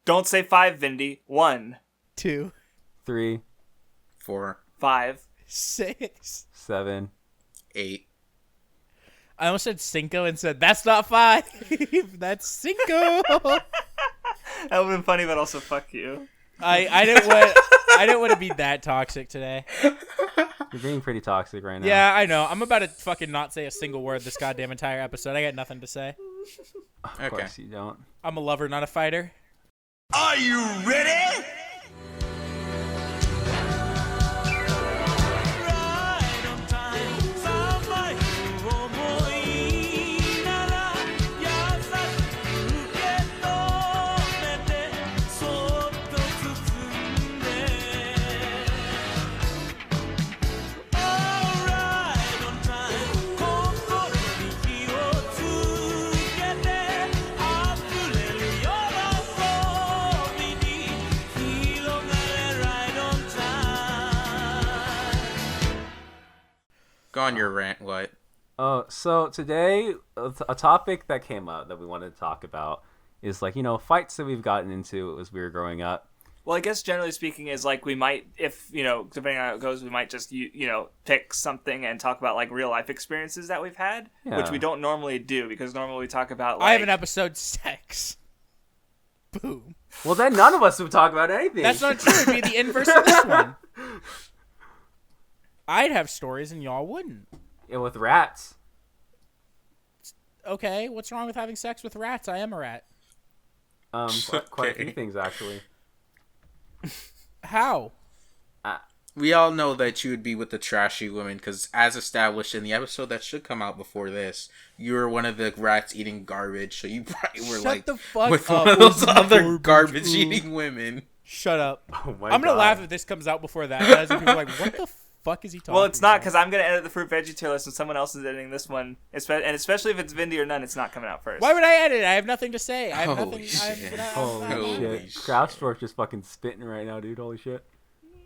Don't say 5, Vindy. 1, 2, 3, 4, 5, 6, 7. 8. I almost said Cinco and said, that's not 5. That's Cinco. That would have been funny, but also fuck you. I didn't want to be that toxic today. You're being pretty toxic right now. Yeah, I know. I'm about to fucking not say a single word this goddamn entire episode. I got nothing to say. Of course you don't. I'm a lover, not a fighter. Are you ready? Go on your rant, what? So today, a topic that came up that we wanted to talk about is like, fights that we've gotten into as we were growing up. Well, I guess generally speaking is like we might, if, depending on how it goes, we might just, pick something and talk about like real life experiences that we've had, which we don't normally do because normally we talk about like... I have an episode sex. Boom. Well, then none of us would talk about anything. That's not true. It'd be the inverse of this one. I'd have stories and y'all wouldn't. Yeah, with rats. Okay, what's wrong with having sex with rats? I am a rat. Quite a few things, actually. How? We all know that you would be with the trashy woman because, as established in the episode that should come out before this, you were one of the rats eating garbage, so you probably were Shut the fuck with up. one of those other garbage eating women. Shut up. Oh my I'm gonna God. laugh if this comes out before that. Guys, and people are like, what the fuck is he talking about? Well, it's not because I'm going to edit the fruit veggie tier list and someone else is editing this one. And especially if it's Vindy or none, it's not coming out first. Why would I edit it? I have nothing to say. I have Holy nothing. shit. Holy Holy shit. shit. Craftsdwarf just fucking spitting right now, dude. Holy shit.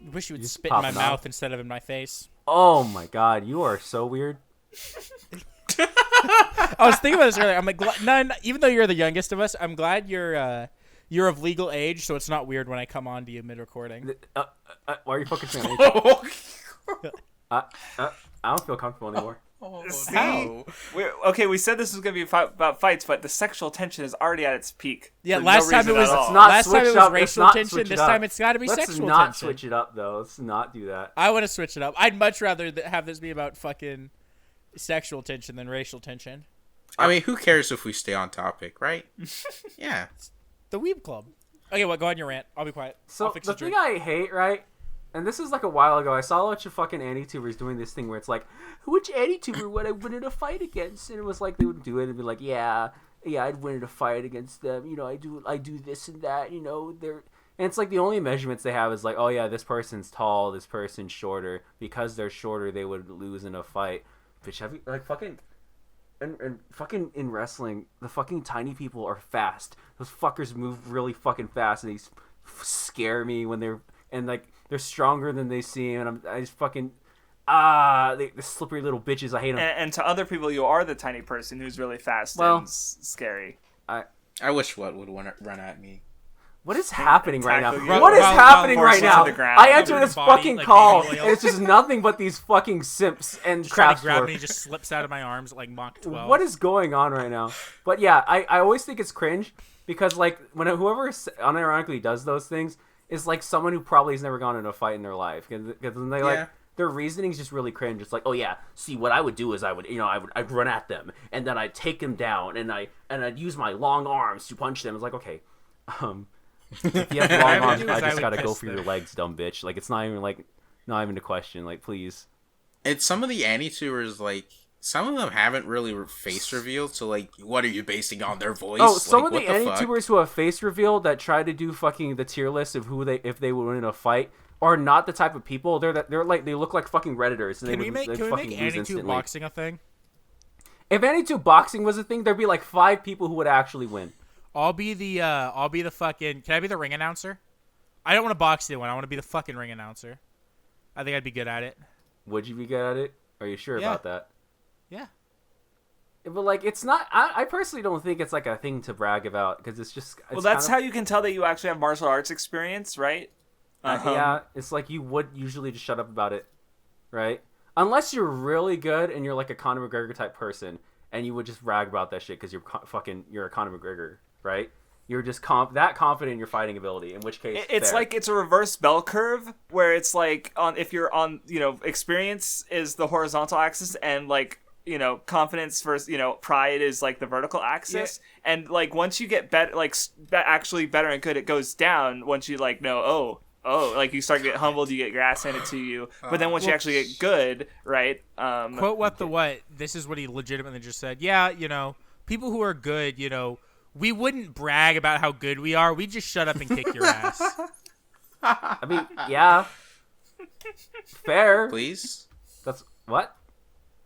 I wish you would Just spit in my popping mouth off. instead of in my face. Oh my God, you are so weird. I was thinking about this earlier. I'm like, none. Even though you're the youngest of us, I'm glad you're of legal age, so it's not weird when I come on to you mid-recording. Why are you fucking saying anything? I don't feel comfortable anymore. See? We said this was going to be about fights, but the sexual tension is already at its peak. Yeah, for last no time it reason was at all. last time it was Let's racial not tension. switch it This up. time it's got to be Let's sexual not tension. switch it up, though. Let's not do that. I want to switch it up. I'd much rather have this be about fucking sexual tension than racial tension. I mean, who cares if we stay on topic, right? Yeah. The Weeb Club. Okay, what? Go on your rant. I'll be quiet. So I'll fix the the thing drink. I hate, right? And this is like a while ago. I saw a bunch of fucking anti-tubers doing this thing where it's like, which anti-tuber would I win in a fight against? And it was like they would do it and be like, yeah, I'd win in a fight against them. I do this and that. They're. And it's like the only measurements they have is like, oh yeah, this person's tall, this person's shorter. Because they're shorter, they would lose in a fight. Bitch, have you like fucking. And fucking in wrestling, the fucking tiny people are fast. Those fuckers move really fucking fast, and they scare me when they're they're stronger than they seem. And I just fucking the slippery little bitches. I hate them. And to other people, you are the tiny person who's really fast and scary. I wish what would run at me. What is happening right now? Tackle you. What is Run- happening force right you to now? the ground. I enter this Body, fucking like call, baby oil. and it's just nothing but these fucking simps and Trying to grab Craftsdwarf. me, just slips out of my arms like Mach 12. What is going on right now? But yeah, I always think it's cringe because like when whoever unironically does those things is like someone who probably has never gone in a fight in their life because they like their reasoning is just really cringe. It's like, oh yeah, see what I would do is I'd run at them and then I'd take them down and I'd use my long arms to punch them. It's like, okay, if you have long arms, I just gotta go for your legs, dumb bitch. Like it's not even a question. Like please. It's some of the anti-tubers, like, some of them haven't really face revealed, so, like, what are you basing on their voice? Oh, some like, of the anti-tubers who have face reveal that try to do fucking the tier list of if they would win in a fight are not the type of people. They're like they look like fucking Redditors. And Can we make anti-tube boxing a thing? If anti-tube boxing was a thing, there'd be like 5 people who would actually win. I'll be the fucking. Can I be the ring announcer? I don't want to box the one. I want to be the fucking ring announcer. I think I'd be good at it. Would you be good at it? Are you sure about that? Yeah. But like, it's not. I personally don't think it's like a thing to brag about because it's just. It's well, that's how you can tell that you actually have martial arts experience, right? Yeah, it's like you would usually just shut up about it, right? Unless you're really good and you're like a Conor McGregor type person, and you would just brag about that shit because you're a Conor McGregor, right? You're just that confident in your fighting ability. In which case, it's like it's a reverse bell curve where it's like if you're on experience is the horizontal axis and like. Confidence versus, pride is like the vertical axis. Yeah. And like once you get better, like actually better and good, it goes down once you like know, like you start to get humbled, you get your ass handed to you. But then once you actually get good, right? Quote WattheWut, this is what he legitimately just said. Yeah, people who are good, we wouldn't brag about how good we are. We just shut up and kick your ass. I mean, yeah. Fair. Please? That's what?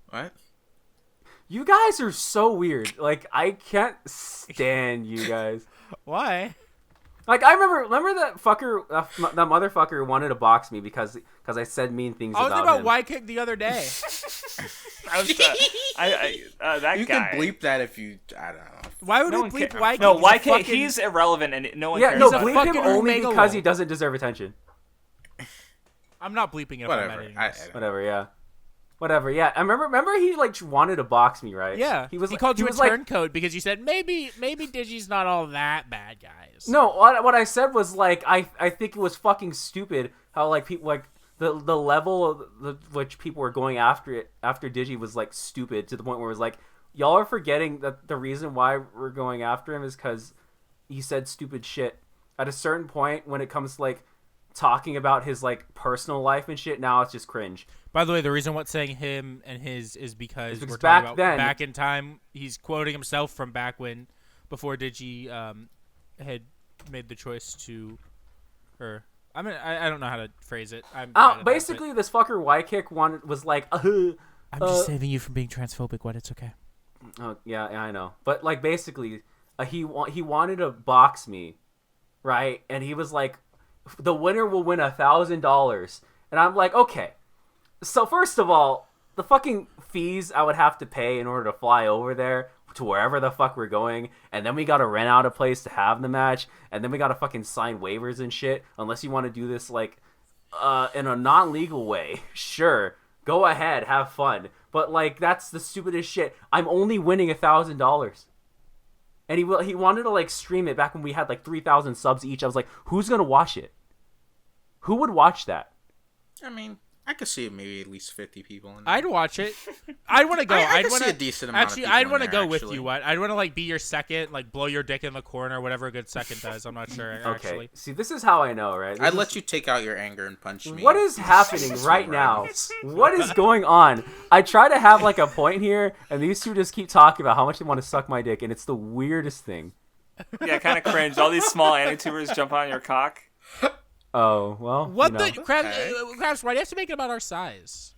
What? You guys are so weird. Like, I can't stand you guys. Why? Like, I remember that fucker, that motherfucker wanted to box me because I said mean things about him. I was about Y-Kick the other day. That you guy. can bleep that if you, I don't know. Why would we bleep Y-Kick? No, Y-Kick, he's irrelevant and no one cares. Yeah, no, bleep him only because he doesn't deserve attention. I'm not bleeping it if I'm editing this. Whatever, yeah. I remember he like wanted to box me, right? Yeah. He called you a turncoat because you said maybe Digi's not all that bad, guys. No, what I said was like I think it was fucking stupid how like people like the level of which people were going after Digi was like stupid to the point where it was like y'all are forgetting that the reason why we're going after him is because he said stupid shit. At a certain point when it comes to like talking about his like personal life and shit, now it's just cringe. By the way, the reason what's saying him and his is because we're back talking about then, back in time. He's quoting himself from back when, before Digi had made the choice to, or I mean I don't know how to phrase it. Basically, this fucker Y-Kick was like, I'm just saving you from being transphobic. What? It's okay. Oh yeah, I know. But like basically, he wanted to box me, right? And he was like, the winner will win $1,000, and I'm like, okay. So first of all, the fucking fees I would have to pay in order to fly over there to wherever the fuck we're going, and then we gotta rent out a place to have the match, and then we gotta fucking sign waivers and shit, unless you want to do this like in a non-legal way. Sure, go ahead, have fun. But like that's the stupidest shit. I'm only winning $1,000. And he wanted to like stream it back when we had like 3,000 subs each. I was like, who's gonna watch it? Who would watch that? I mean, I could see maybe at least 50 people in there. I'd watch it. I'd want to go. I could see a decent amount of people I'd want to in go there, with actually. you. What? I'd want to like be your second, like blow your dick in the corner, whatever a good second does. I'm not sure. Okay. Actually. See, this is how I know, right? I'd let you take out your anger and punch me. What is happening right now? What is going on? I try to have like a point here, and these two just keep talking about how much they want to suck my dick, and it's the weirdest thing. Yeah, kind of cringe. All these small anti-tubers jump on your cock. Oh, well. What the Crafts? Why do you have to make it about our size?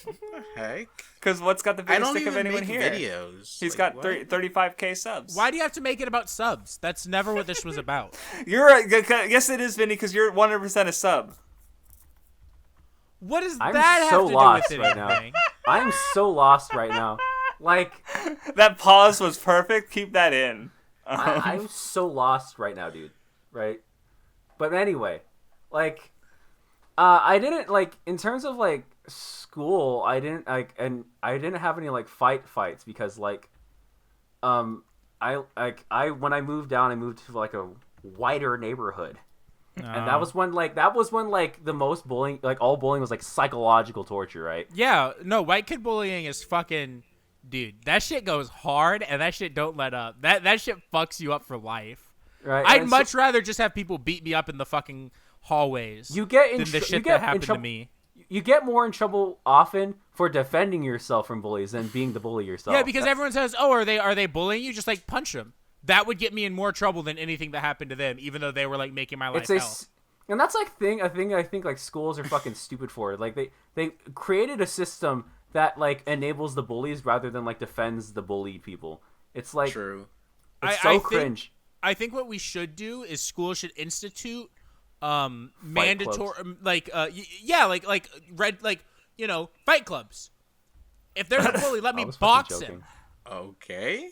What the heck? Because what's got the biggest dick of anyone here? Videos. He's like, got 35k subs. Why do you have to make it about subs? That's never what this was about. Yes, it is, Vinny, because you're 100% a sub. What does I'm that so have to lost do with right now. anything? I'm so lost right now. Like, that pause was perfect. Keep that in. I'm so lost right now, dude. Right? But anyway, like, I didn't like in terms of like school. I didn't have any like fights because like, when I moved down, I moved to like a whiter neighborhood. And that was when the most bullying, like all bullying was like psychological torture, right? Yeah, no, white kid bullying is fucking, dude. That shit goes hard, and that shit don't let up. That shit fucks you up for life. Right. I'd much rather just have people beat me up in the fucking hallways. You get in than the shit that happened to me. You get more in trouble often for defending yourself from bullies than being the bully yourself. Yeah, because everyone says, "Oh, are they bullying you?" Just like punch them. That would get me in more trouble than anything that happened to them, even though they were like making my life hell. And that's like a thing I think like schools are fucking stupid for. Like they created a system that like enables the bullies rather than like defends the bullied people. It's like true. It's so cringe. I think what we should do is schools should institute mandatory like fight clubs. If there's a bully, let me box him. Okay.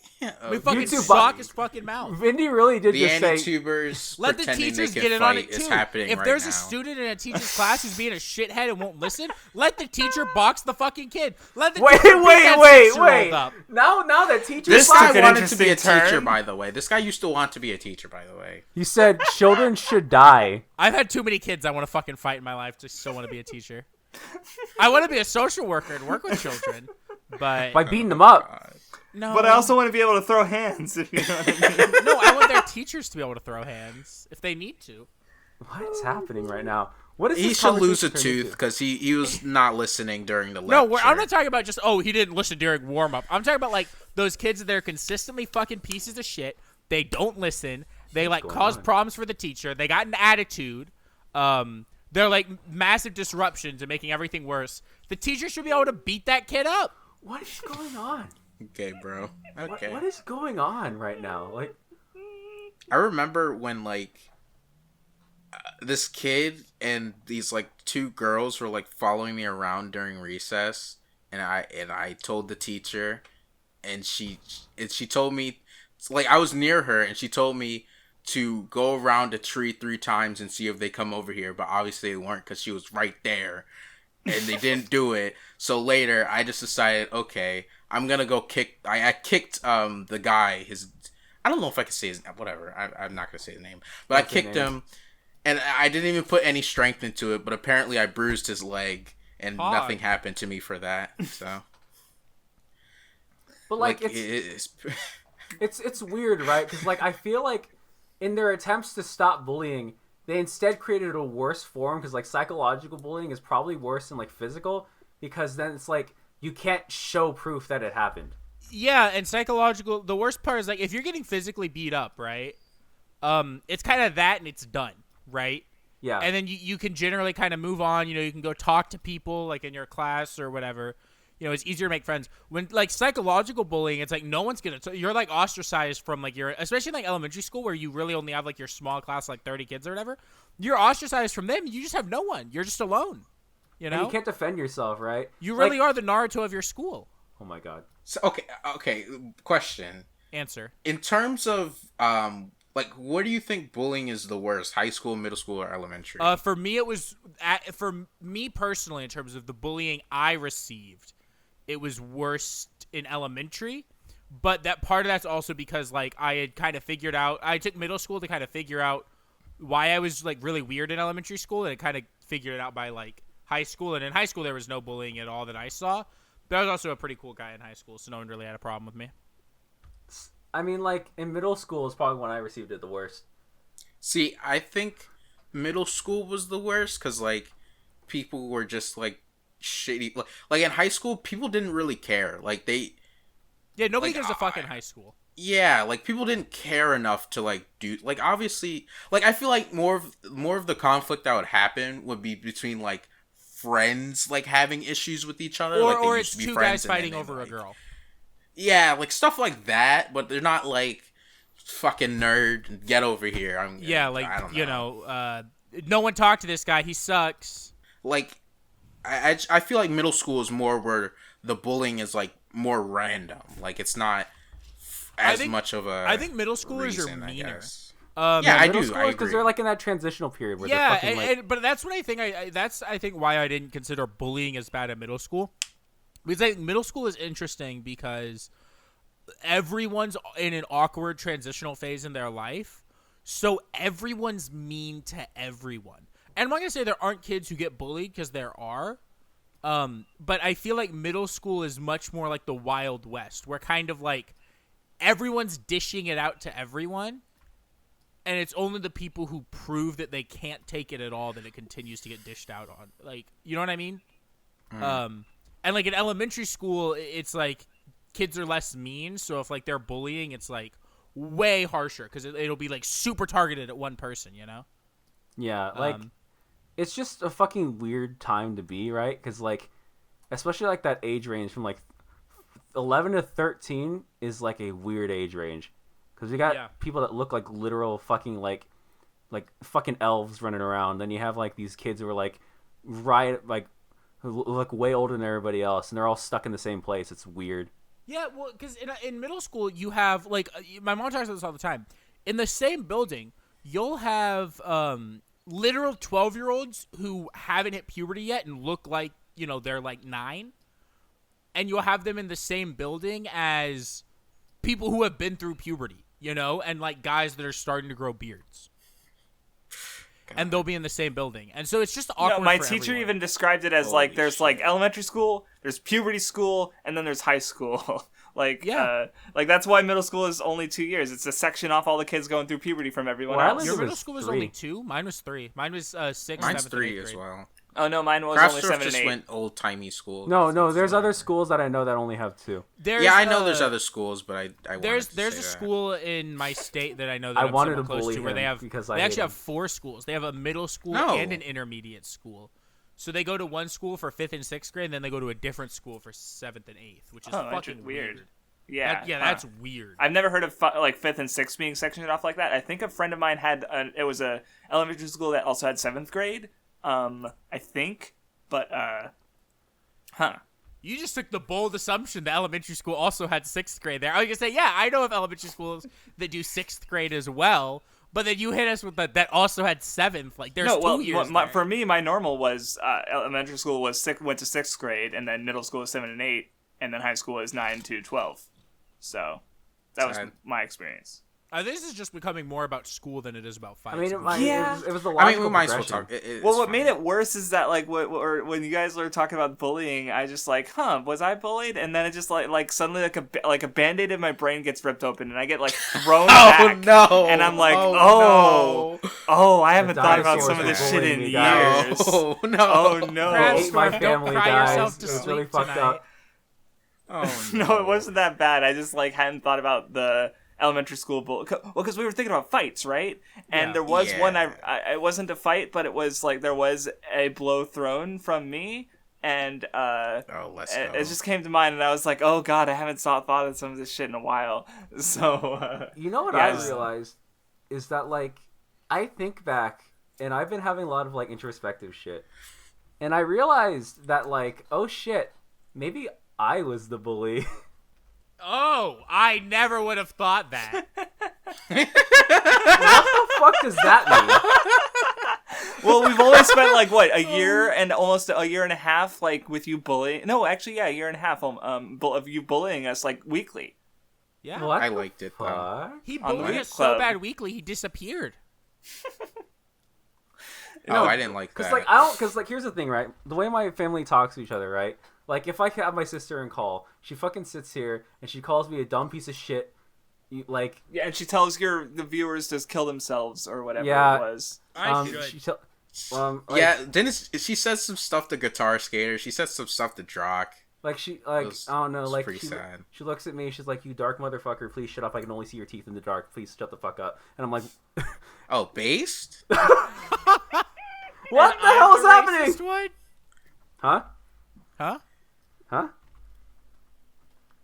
We fucking YouTube sock his fucking mouth. Vindy really did The just say, anti-tubers Let the pretending teachers they get can in on fight it is too. happening If right there's now. a student in a teacher's class who's being a shithead and won't listen, let the teacher box the fucking kid. Let the teacher beat that 6-year-old up. Now that teacher... This took guy an wanted to be a interesting teacher, turn. by the way. This guy used to want to be a teacher, by the way. He said children should die. I've had too many kids I want to fucking fight in my life to still want to be a teacher. I want to be a social worker and work with children, but By beating them up. God. no. But I also want to be able to throw hands, if you know what I mean. no. I want their teachers to be able to throw hands if they need to. What is happening right now? What is He this should lose a conversation turned tooth into? because he was not listening during the No, lecture. I'm not talking about just he didn't listen during warm up. I'm talking about like those kids that are consistently fucking pieces of shit. They don't listen. They like going cause on? problems for the teacher. They got an attitude. They're like massive disruptions and making everything worse. The teacher should be able to beat that kid up. What is going on? Okay, bro. Okay. What is going on right now? Like, I remember when like this kid and these like two girls were like following me around during recess, and I told the teacher, and she told me, like, I was near her and she told me to go around a tree 3 times and see if they come over here, but obviously they weren't because she was right there, and they didn't do it. So later I just decided, okay, I'm gonna go kick. I kicked the guy. I don't know if I can say his name. Whatever. I'm not gonna say his name. But I kicked him, and I didn't even put any strength into it. But apparently I bruised his leg, and nothing happened to me for that. So, but like, it's weird, right? Because like I feel like in their attempts to stop bullying, they instead created a worse form. Because like psychological bullying is probably worse than like physical, because then it's like you can't show proof that it happened. Yeah, and psychological. The worst part is like if you're getting physically beat up, right? It's kind of that, and it's done, right? Yeah. And then you can generally kind of move on. You know, you can go talk to people like in your class or whatever. You know, it's easier to make friends. When like psychological bullying, it's like no one's you're like ostracized from like especially in like elementary school where you really only have like your small class, like 30 kids or whatever. You're ostracized from them. You just have no one. You're just alone. You know, and you can't defend yourself, right? You really are the Naruto of your school. Oh my god. So okay. Question. Answer. In terms of like, what do you think bullying is the worst? High school, middle school, or elementary? For me, it was for me personally in terms of the bullying I received, it was worst in elementary. But that part of that's also because like I had kind of figured out. I took middle school to kind of figure out why I was like really weird in elementary school, and I kind of figured it out by like high school. And in high school, there was no bullying at all that I saw. But I was also a pretty cool guy in high school, so no one really had a problem with me. I mean, like, in middle school is probably when I received it the worst. See, I think middle school was the worst because, like, people were just, like, shitty. Like, in high school, people didn't really care. Like, Yeah, nobody like, gives a fuck in high school. yeah, like, people didn't care enough to, like, do... Like, obviously... Like, I feel like more of the conflict that would happen would be between, like, friends, like, having issues with each other. Like, Or they it's used to be two friends guys and then fighting they, over like, a girl. Yeah, like, stuff like that, but they're not, like, fucking nerd, get over here. I don't know. No one talked to this guy. He sucks. Like, I feel like middle school is more where the bullying is, like, more random. Like, it's not much of a I think middle schoolers reason, are I meaner. guess. Yeah, I middle do. I schoolers, agree. because they're, like, in that transitional period where they're Yeah, fucking, like... but that's what I think. That's I think why I didn't consider bullying as bad at middle school. Because I think middle school is interesting because everyone's in an awkward transitional phase in their life, so everyone's mean to everyone. And I'm not gonna say there aren't kids who get bullied, because there are. But I feel like middle school is much more like the Wild West, where kind of like everyone's dishing it out to everyone. And it's only the people who prove that they can't take it at all that it continues to get dished out on. Like, you know what I mean? And like in elementary school, it's like kids are less mean. So if like they're bullying, it's like way harsher because it'll be like super targeted at one person, you know? Yeah, like, it's just a fucking weird time to be, right? Because, like, especially like that age range from like 11 to 13 is like a weird age range. Because we got people that look like literal fucking like fucking elves running around. Then you have like these kids who are like who look way older than everybody else, and they're all stuck in the same place. It's weird. Yeah, well, because in middle school you have like my mom talks about this all the time. In the same building, you'll have literal 12-year-olds who haven't hit puberty yet and look like they're like 9, and you'll have them in the same building as people who have been through puberty, and like guys that are starting to grow beards. And they'll be in the same building. And so it's just awkward. No, my for teacher everyone. even described it as Holy like there's like shit. elementary school, there's puberty school, and then there's high school. like Yeah. like that's why middle school is only 2 years. It's a section off all the kids going through puberty from everyone Where I else. lived Your it middle was school was 3. only 2. Mine was 3. Mine was 6, Mine's 7th, and 3 8th as grade. well. Oh no, mine was only Craftsdwarf 7 and just 8. went old timey school. No, there's other schools that I know that only have 2. There's, I know there's other schools, but I There's wanted to a say that. school in my state that I know that I I'm wanted somewhat to close bully to where they him have because I they hate actually him. have 4 schools. They have a middle school No. and an intermediate school. So they go to one school for 5th and 6th grade, and then they go to a different school for 7th and 8th, which is fucking weird. Yeah, That's weird. I've never heard of like 5th and 6th being sectioned off like that. I think a friend of mine had it was a elementary school that also had 7th grade. I think, but You just took the bold assumption that elementary school also had 6th grade there. I was gonna say, yeah, I know of elementary schools that do 6th grade as well, but then you hit us with that also had 7th. Like there's 2 years. For me, my normal was elementary school was went to 6th grade, and then middle school was 7 and 8, and then high school is 9 to 12. So that was my experience. This is just becoming more about school than it is about fights. I mean, Yeah. it was the I logical mean, we might as well progression. talk. It's Well, what fine. made it worse is that when you guys were talking about bullying, I just like, was I bullied? And then it just like suddenly like a band-aid in my brain gets ripped open, and I get like thrown back. no! And I'm like, no. I haven't thought about dinosaurs some of are this shit in bullying me, guys. years. No, no. Oh no! I hate my Don't family, cry guys. yourself to It's sleep really fucked tonight. up. Oh, No, it wasn't that bad. I just like hadn't thought about the elementary school because we were thinking about fights, right? And Yeah. there was one. Yeah. It wasn't a fight, but it was like there was a blow thrown from me, and let's go. it just came to mind, and I was like, oh god, I haven't thought of some of this shit in a while. So You know what yeah, I realized is that like I think back and I've been having a lot of like introspective shit, and I realized that like oh shit, maybe I was the bully. Oh, I never would have thought that. What the fuck does that mean? well, we've only spent like what a year and almost a year and a half like with you bullying. No, actually, yeah, a year and a half of you bullying us like weekly. Yeah. What I the liked it, though. fuck? He On the bullied Weeb us so Club. bad weekly, he disappeared. Oh, I didn't like Because that. like I don't, because like here's the thing, right? The way my family talks to each other, right? Like if I have my sister in call, she fucking sits here and she calls me a dumb piece of shit. Like Yeah, and she tells the viewers to kill themselves or whatever Yeah. it was. she tell, like, Yeah, she said some stuff to Guitar Skater. She said some stuff to Drock. like she like was- I don't know, was like pretty sad. she looks at me, she's like, "You dark motherfucker, please shut up. I can only see your teeth in the dark. Please shut the fuck up." And I'm like, Oh, based? "What And the hell is I'm the happening?" racist one? Huh? Huh? Huh?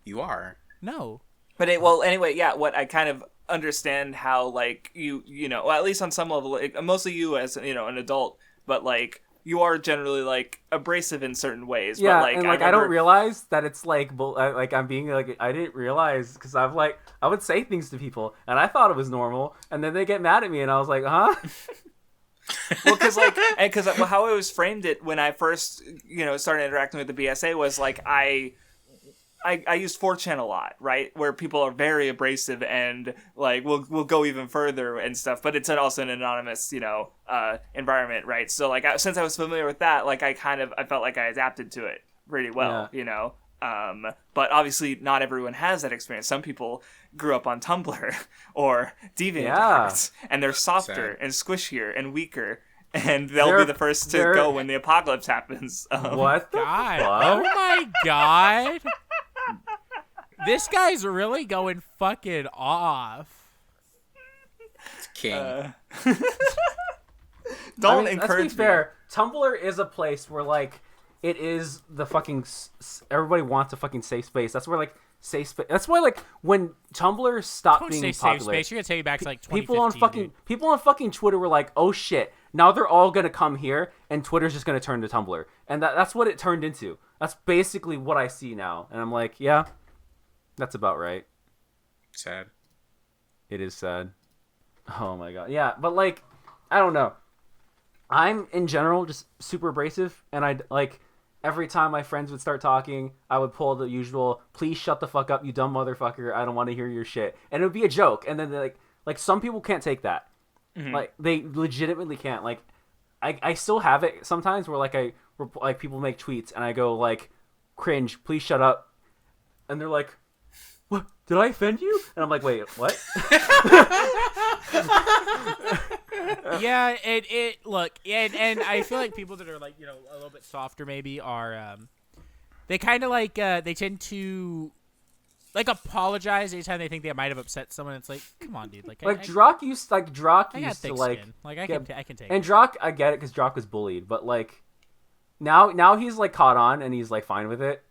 You are. No. But anyway, yeah. What I kind of understand how like you know, well, at least on some level, like, mostly you as an adult, but like you are generally like abrasive in certain ways. Yeah, but, like, and I like I don't remember- realize that it's like like I'm being like I didn't realize because I'm like I would say things to people and I thought it was normal and then they get mad at me and I was like, huh? Well, because how I was framed it when I first started interacting with the BSA was like I use 4chan a lot, right? Where people are very abrasive and like we'll go even further and stuff, but it's also an anonymous environment, right? So like since I was familiar with that, like I felt like I adapted to it pretty well, but obviously not everyone has that experience. Some people grew up on Tumblr or DeviantArt, and they're softer Sad. and squishier and weaker, and they'll They're- be the first to they're- go when the apocalypse happens. What the God. fuck? Oh my god. This guy's really going fucking off. It's King. Don't I mean, encourage let's be fair. Tumblr is a place where like it is the fucking everybody wants a fucking safe space. That's where like safe space. That's why like when Tumblr stopped Don't being say safe popular, space. You're gonna take me back to like 2015. people on fucking Twitter were like, "Oh shit, now they're all gonna come here, and Twitter's just gonna turn to Tumblr," and that's what it turned into. That's basically what I see now, and I'm like, yeah, That's about right. Sad. It is sad. Oh my god. Yeah, but like, I don't know. I'm in general just super abrasive, and I'd like every time my friends would start talking, I would pull the usual, "Please shut the fuck up, you dumb motherfucker. I don't want to hear your shit." And it would be a joke, and then like some people can't take that. Mm-hmm. Like they legitimately can't. Like I still have it sometimes where like people make tweets and I go like, "Cringe, please shut up," and they're like, "What? Did I offend you?" And I'm like, "Wait, what?" Yeah, and I feel like people that are like, you know, a little bit softer maybe are they kind of like they tend to like apologize anytime they think they might have upset someone. It's like, come on, dude. Like Drock used I got to thick like skin. Like I can take and it. Drock, I get it because Drock was bullied, but like now he's like caught on and he's like fine with it.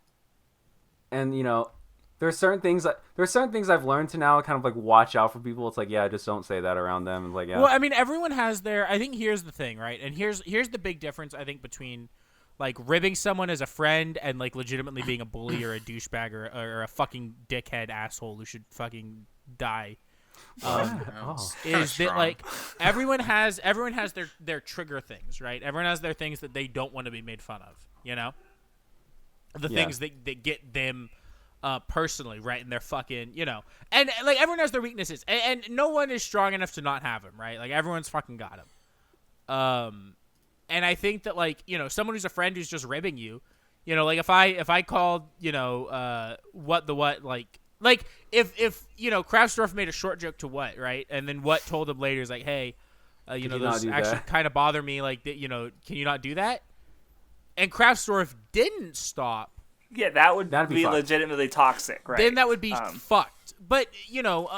And you know, there's certain things I've learned to now kind of like watch out for people. It's like, yeah, just don't say that around them. It's like, yeah. Well, I mean, everyone has their. I think here's the thing, right? And here's the big difference I think between like ribbing someone as a friend and like legitimately being a bully or a douchebag or a fucking dickhead asshole who should fucking die. Is that like everyone has their trigger things, right? Everyone has their things that they don't want to be made fun of, you know? The things that get them personally, right? And they're fucking, you know. And like everyone has their weaknesses. And no one is strong enough to not have them, right? Like everyone's fucking got them. And I think that like, you know, someone who's a friend who's just ribbing you, you know, like if I called, you know, WattheWut, like if you know, Craftsdwarf made a short joke to What, right? And then What told him later is like, hey, you know, those actually kind of bother me. Like, you know, can you not do that? And Craftsdwarf didn't stop. Yeah, that'd be legitimately toxic, right? Then that would be fucked. But you know,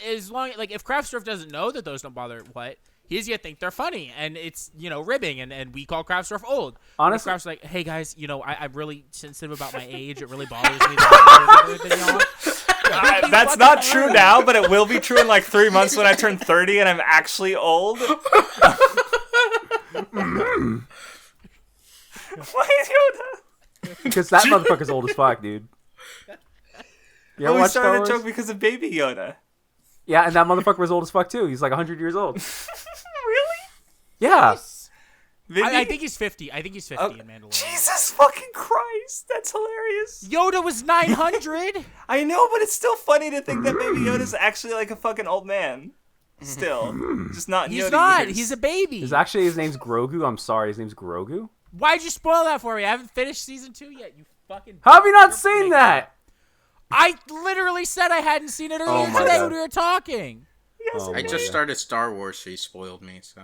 as long like if Craftsdwarf doesn't know that those don't bother What, he's gonna think they're funny, and it's, you know, ribbing, and we call Craftsdwarf old. Honestly, Craftsdwarf's like, hey guys, you know, I'm really sensitive about my age. It really bothers me that that's not true now, but it will be true in like 3 months when I turn 30 and I'm actually old. Why is Yoda? Because that motherfucker's old as fuck, dude. You ever We watch Star started Wars? a joke because of Baby Yoda. Yeah, and that motherfucker was old as fuck too. He's like 100 years old. Really? Yeah. I think he's 50. I think he's 50 in Mandalorian. Jesus fucking Christ, that's hilarious. Yoda was 900. I know, but it's still funny to think that Baby Yoda's actually like a fucking old man. Still, just not. He's Yoda not. years. He's a baby. His name's Grogu. I'm sorry, his name's Grogu. Why'd you spoil that for me? I haven't finished season 2 yet. You fucking. How have you not seen that? I literally said I hadn't seen it earlier my today God. when we were talking. I just started Star Wars, so he spoiled me. So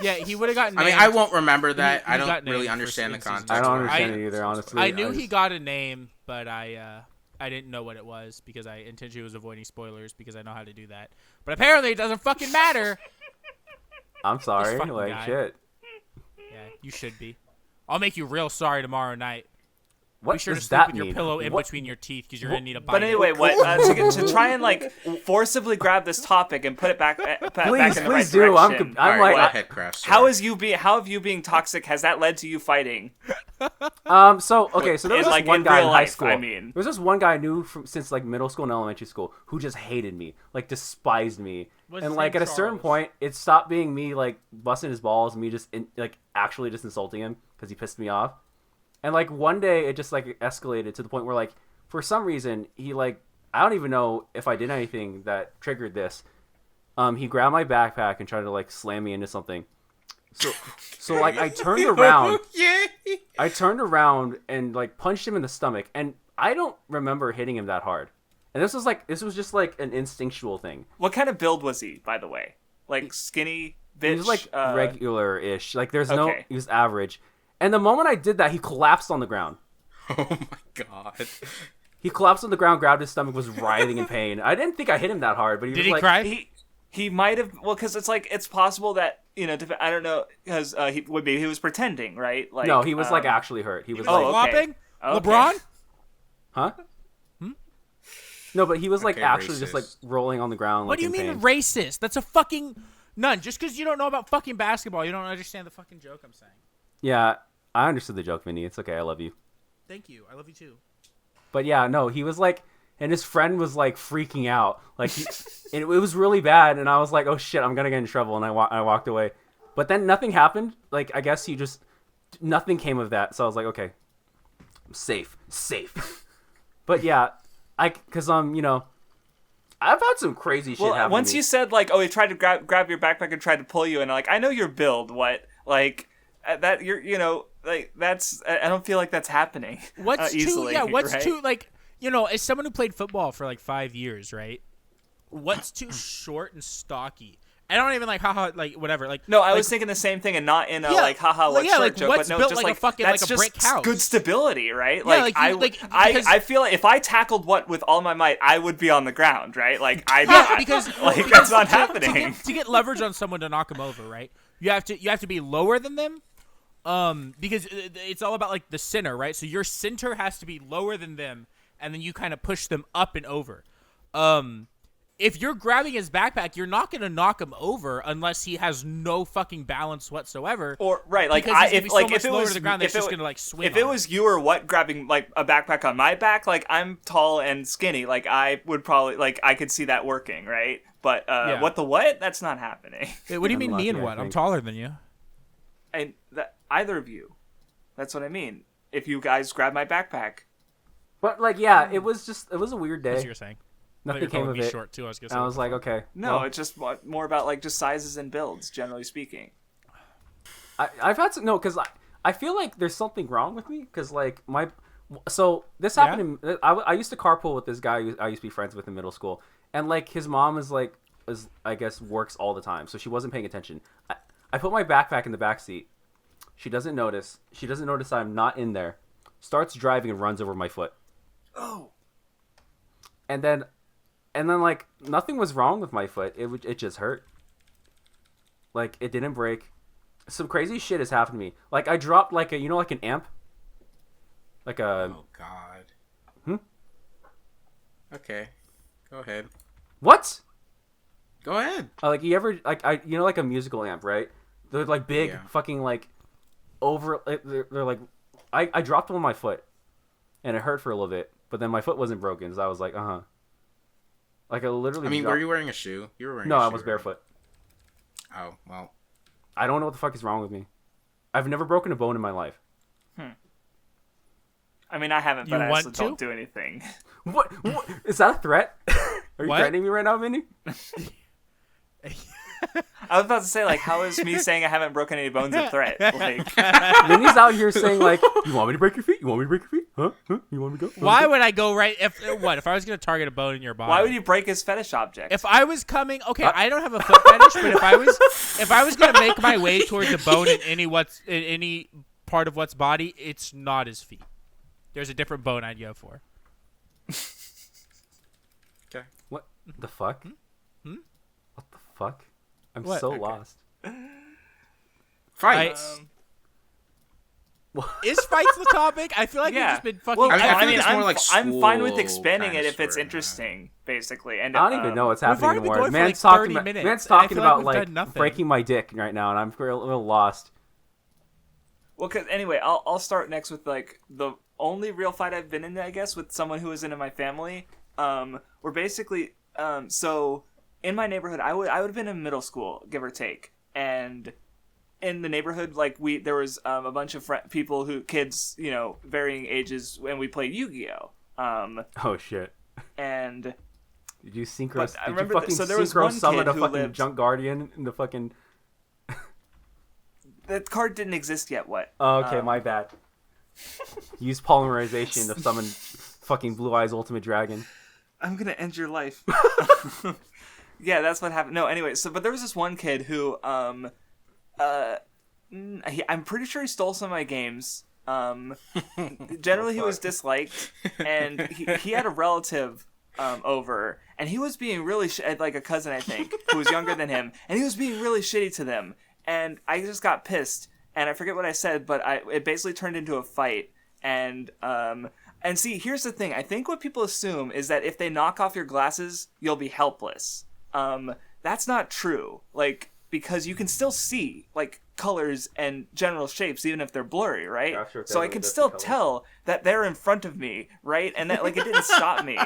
Yeah, he would have gotten. I mean, I won't remember that. He I got don't named really for understand the in season context. I don't two. understand it either, honestly. I knew he got a name, but I didn't know what it was because I intentionally was avoiding spoilers because I know how to do that. But apparently, it doesn't fucking matter. I'm sorry. fucking Like guy. shit. Yeah, you should be. I'll make you real sorry tomorrow night. What Be sure to does sleep that with your mean? pillow in What- between your teeth because you're gonna need a bite. But anyway, what to try and like forcibly grab this topic and put it back, back in the right Please do. direction. I'm All right, like, go ahead, Crafts. How have you being toxic? Has that led to you fighting? So there was In, this like, one in guy real in high life, school. I mean. There was this one guy I knew since like middle school and elementary school who just hated me, like despised me. Was And his like name at a certain Charles? point, it stopped being me like busting his balls and me just like actually just insulting him because he pissed me off. And like one day, it just like escalated to the point where like for some reason he like I don't even know if I did anything that triggered this. He grabbed my backpack and tried to like slam me into something. So like I turned around. Yeah. I turned around and like punched him in the stomach, and I don't remember hitting him that hard. And this was just like an instinctual thing. What kind of build was he, by the way? Like skinny, bitch? He was like regular-ish. Like there's Okay. he was average. And the moment I did that, he collapsed on the ground. Oh my god. He collapsed on the ground, grabbed his stomach, was writhing in pain. I didn't think I hit him that hard, but he Did was he like, cry? He might have, well, because it's like it's possible that, you know, I don't know, because he was pretending, right? Like no, he was like actually hurt. He was Oh, like, okay. Flopping? Okay. LeBron? huh? No, but he was like Okay, actually just like racist. rolling on the ground. What Like, do you in mean pain. racist? That's a fucking none. Just because you don't know about fucking basketball, you don't understand the fucking joke I'm saying. Yeah, I understood the joke, Vinny. It's okay. I love you. Thank you. I love you too. But yeah, no, he was like, and his friend was like freaking out. Like, it was really bad, and I was like, oh shit, I'm gonna get in trouble, and I walked away. But then nothing happened. Like, I guess nothing came of that. So I was like, okay, I'm safe. But yeah, because you know, I've had some crazy shit happen. Once to me. you said like, oh, he tried to grab your backpack and tried to pull you, and like, I know your build. What like that? You know, like that's. I don't feel like that's happening. What's easily, too? Yeah, what's right? too like? You know, as someone who played football for like 5 years, right? What's too short and stocky? I don't even like haha like whatever like. No, I like, was thinking the same thing, and not in a like haha what short joke, what's but no, built just like a fucking that's like a brick just house. good stability, right? Yeah, Like, because- I feel like if I tackled what with all my might, I would be on the ground, right? Like because that's not happening. To get leverage on someone to knock them over, right? You have to be lower than them, because it's all about like the center, right? So your center has to be lower than them, and then you kind of push them up and over. If you're grabbing his backpack, you're not going to knock him over unless he has no fucking balance whatsoever. Or right, like if it was to the ground, that's just going to like swing. If it was you or what grabbing like a backpack on my back, like I'm tall and skinny, like I would probably like I could see that working, right? But what? That's not happening. Wait, what do you mean me and what? I'm taller than you. And either of you. That's what I mean. If you guys grab my backpack. But like, yeah, it was a weird day. That's what you're saying. Nothing came of it. Short too. I was like, okay. No, well, it's just more about like just sizes and builds, generally speaking. I've had some because I feel like there's something wrong with me because like this happened. I used to carpool with this guy I used to be friends with in middle school, and like his mom is I guess works all the time, so she wasn't paying attention. I put my backpack in the back seat. She doesn't notice. She doesn't notice I'm not in there. Starts driving and runs over my foot. Oh. And then like nothing was wrong with my foot. It just hurt. Like it didn't break. Some crazy shit has happened to me. Like I dropped like like an amp. Like a. Oh God. Okay, go ahead. What? Go ahead. Like you ever like like a musical amp, right? They're like big fucking like over. They're like I dropped them on my foot, and it hurt for a little bit. But then my foot wasn't broken, so I was like, Like I literally. I mean, were you wearing a shoe? You were wearing. No, a shoe, I was barefoot. Right? Oh well. I don't know what the fuck is wrong with me. I've never broken a bone in my life. I mean, I haven't, but You I want also to? don't do anything. What? Is that a threat? Are you What? threatening me right now, Vindy? I was about to say, like, how is me saying I haven't broken any bones a threat? Like, Vindy's out here saying like, "You want me to break your feet? You want me to break your feet? Huh? You want me to go?" Why would I go right? If I was going to target a bone in your body? why would you break his fetish object? If I was coming, okay, I don't have a foot fetish, but if I was gonna make my way towards a bone in any part of what's body, it's not his feet. There's a different bone I'd go for. Okay. What the fuck? What the fuck? I'm What? so Okay. lost. Fights. Is fights the topic? I feel like we've just been fucking. Well, I mean, I I feel mean, like it's more like I'm fine with school expanding kind it of if it's story, interesting, basically. And I don't even know what's We've happening already been anymore. going for, Man's like, talking 30 about minutes. man's I talking feel like about we've like done nothing. breaking my dick right now, and I'm a little lost. Well, cause anyway, I'll start next with like the only real fight I've been in, I guess, with someone who was into my family. We're basically so in my neighborhood, I would have been in middle school, give or take, and in the neighborhood, like there was a bunch of kids, varying ages, and we played Yu-Gi-Oh. Oh shit! And Did you synchro? But I Did remember you fucking so there was synchro one summon kid a who fucking lived- junk guardian in the fucking? that card didn't exist yet. What? Oh, okay, my bad. Use polymerization to summon fucking Blue Eyes Ultimate Dragon. I'm gonna end your life. Yeah, that's what happened. No, anyway, but there was this one kid who, I'm pretty sure he stole some of my games. Generally, he was disliked, and he had a relative over, and he was being really like a cousin, I think, who was younger than him, and he was being really shitty to them, and I just got pissed, and I forget what I said, but it basically turned into a fight, and see, here's the thing. I think what people assume is that if they knock off your glasses, you'll be helpless. That's not true. Like, because you can still see, like, colors and general shapes, even if they're blurry, right? Yeah, sure, so I definitely can does still see colors. tell that they're in front of me, right? And that, like, it didn't stop me.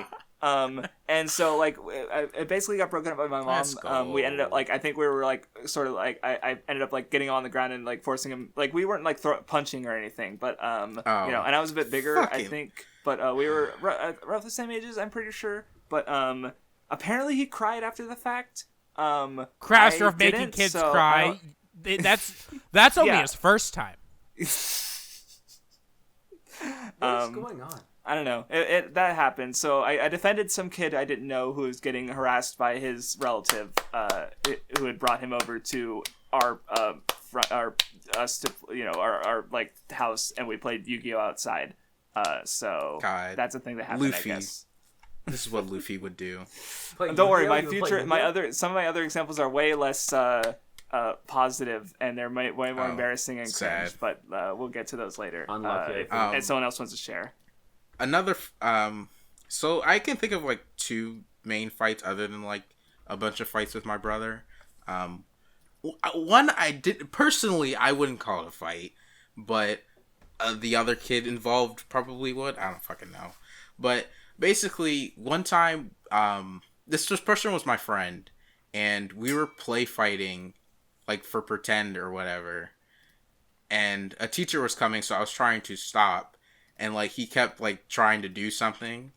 And so like I basically got broken up by my mom. Let's go. We ended up like I think we were like sort of like I ended up like getting on the ground and like forcing him, like we weren't like punching or anything, but and I was a bit bigger, I think, but we were roughly the same ages, I'm pretty sure. But apparently he cried after the fact. Craftsdwarf making kids cry. That's only his first time. What is going on? I don't know. That happened. So I defended some kid I didn't know who was getting harassed by his relative, who had brought him over to our like house, and we played Yu-Gi-Oh outside. So God. that's a thing that happened. Luffy. I guess. This is what Luffy would do. Don't worry. Some of my other examples are way less positive, and they're way more embarrassing and cringe. But we'll get to those later. Unlucky. And someone else wants to share. Another so I can think of like two main fights other than like a bunch of fights with my brother. One I did personally, I wouldn't call it a fight, but the other kid involved probably would. I don't fucking know. But basically one time this person was my friend, and we were play fighting like for pretend or whatever, and a teacher was coming, so I was trying to stop. And like he kept like trying to do something,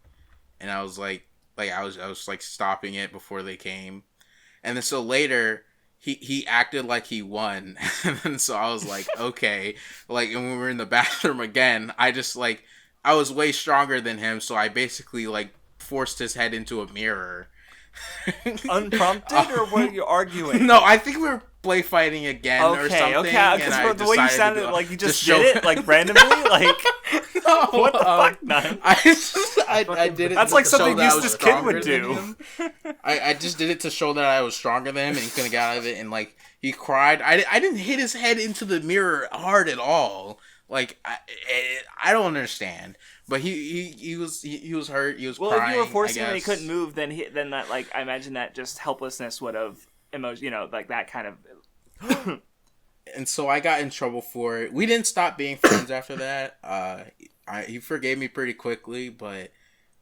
and I was like I was like stopping it before they came, and then so later he acted like he won, and then so I was like okay, like, and when we were in the bathroom again, I just like I was way stronger than him, so I basically like forced his head into a mirror. Unprompted, or were you arguing? No, I think we were play fighting again or something. Okay, because the way you sounded like you just did it like randomly, like no, what the fuck, man? I did it. That's like something this kid would do. I just did it to show that I was stronger than him, and he couldn't get out of it, and like he cried. I didn't hit his head into the mirror hard at all. Like I don't understand. But he was hurt. He was crying. Well, if you were forcing him and he couldn't move, then that, like, I imagine that just helplessness would have like that kind of. And so I got in trouble for it. We didn't stop being friends after that. He forgave me pretty quickly, but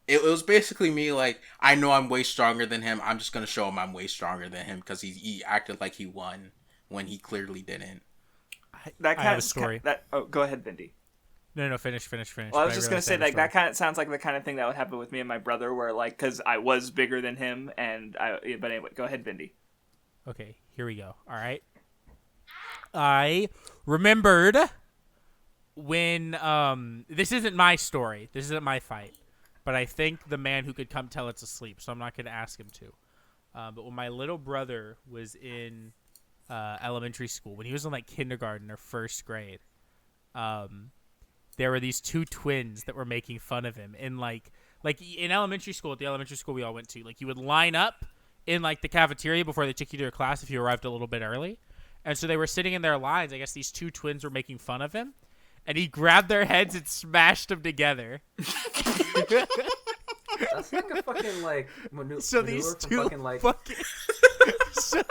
it was basically me like, I know I'm way stronger than him. I'm just gonna show him I'm way stronger than him because he acted like he won when he clearly didn't. That kind I have a story. Go ahead, Vindy. No, finish. Well, I was just gonna say that kind of sounds like the kind of thing that would happen with me and my brother, where like, because I was bigger than him, but anyway, go ahead, Vindy. Okay, here we go. All right. I remembered when this isn't my story. This isn't my fight, but I think the man who could come tell it's asleep, so I'm not gonna ask him to. But when my little brother was in elementary school, when he was in like kindergarten or first grade, there were these two twins that were making fun of him. And like in elementary school, at the elementary school we all went to, like you would line up in like the cafeteria before they took you to your class if you arrived a little bit early. And so they were sitting in their lines. I guess these two twins were making fun of him, and he grabbed their heads and smashed them together. That's like a fucking like so these two fucking, like... so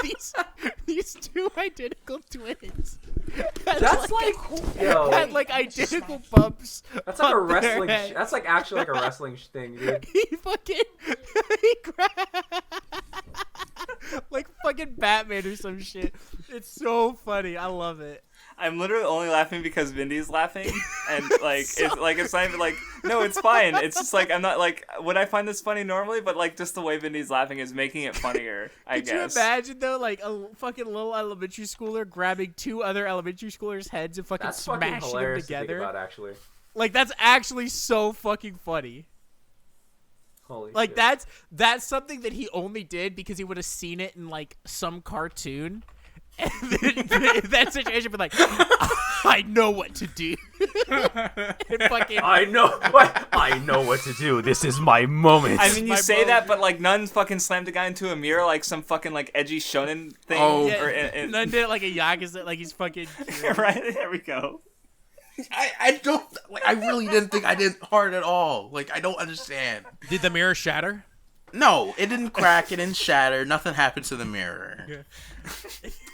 these two identical twins that's like yo, had like identical bumps. That's like a wrestling that's like actually like a wrestling thing, dude. he grabbed like fucking Batman or some shit. It's so funny. I love it. I'm literally only laughing because Vindy's laughing, and like it's not even like, no, it's fine. It's just like, I'm not like, would I find this funny normally? But like just the way Vindy's laughing is making it funnier. I guess. Could you imagine though, like a fucking little elementary schooler grabbing two other elementary schoolers' heads and fucking smashing them together? To think about, actually. Like that's actually so fucking funny. Holy like shit. that's something that he only did because he would have seen it in like some cartoon. And then that situation would be like, I know what to do. I know what to do. This is my moment. I mean, you say that, but like Nun fucking slammed a guy into a mirror like some fucking like edgy shonen thing. Oh, yeah, Nun did it like a Yakuza, like he's fucking. Right, there we go. I don't like. I really didn't think I did hard at all. Like I don't understand. Did the mirror shatter? No, it didn't crack. It didn't shatter. Nothing happened to the mirror.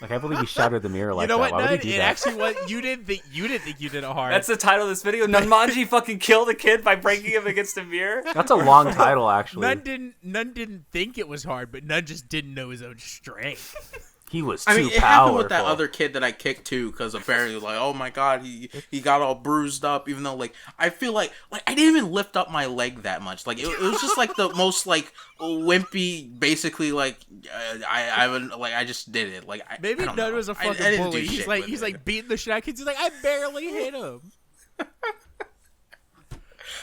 I can't believe you shattered the mirror like You know that. what, Why would Nun? you do It that? actually was. You didn't think you did it hard. That's the title of this video. Nunmanji fucking killed a kid by breaking him against a mirror. That's a long title, actually. Nun didn't think it was hard, but Nun just didn't know his own strength. He was too I mean, it powerful. happened with that other kid that I kicked too, because apparently, like, oh my god, he got all bruised up. Even though, like, I feel like I didn't even lift up my leg that much. Like, it was just like the most like wimpy, basically like I just did it. Like, Maybe I don't Nun know. was a I fucking didn't do bully. shit with He's it. like beating the shit out of kids. He's like, I barely hit him.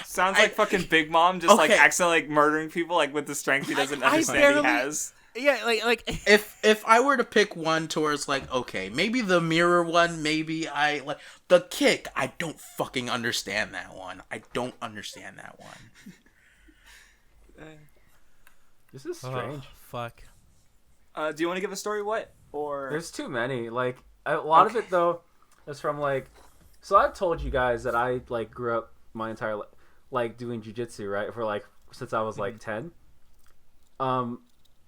Sounds like fucking Big Mom just like Okay. accidentally like murdering people like with the strength he doesn't I understand barely- he has. Yeah, like If I were to pick one towards like, okay, maybe the mirror one, maybe I like the kick. I don't fucking understand that one. I don't understand that one. This is strange. fuck. Do you want to give a story? What or There's too many. Like a lot of it though is from like. So I've told you guys that I like grew up my entire like doing jujitsu, right? For like since I was like 10.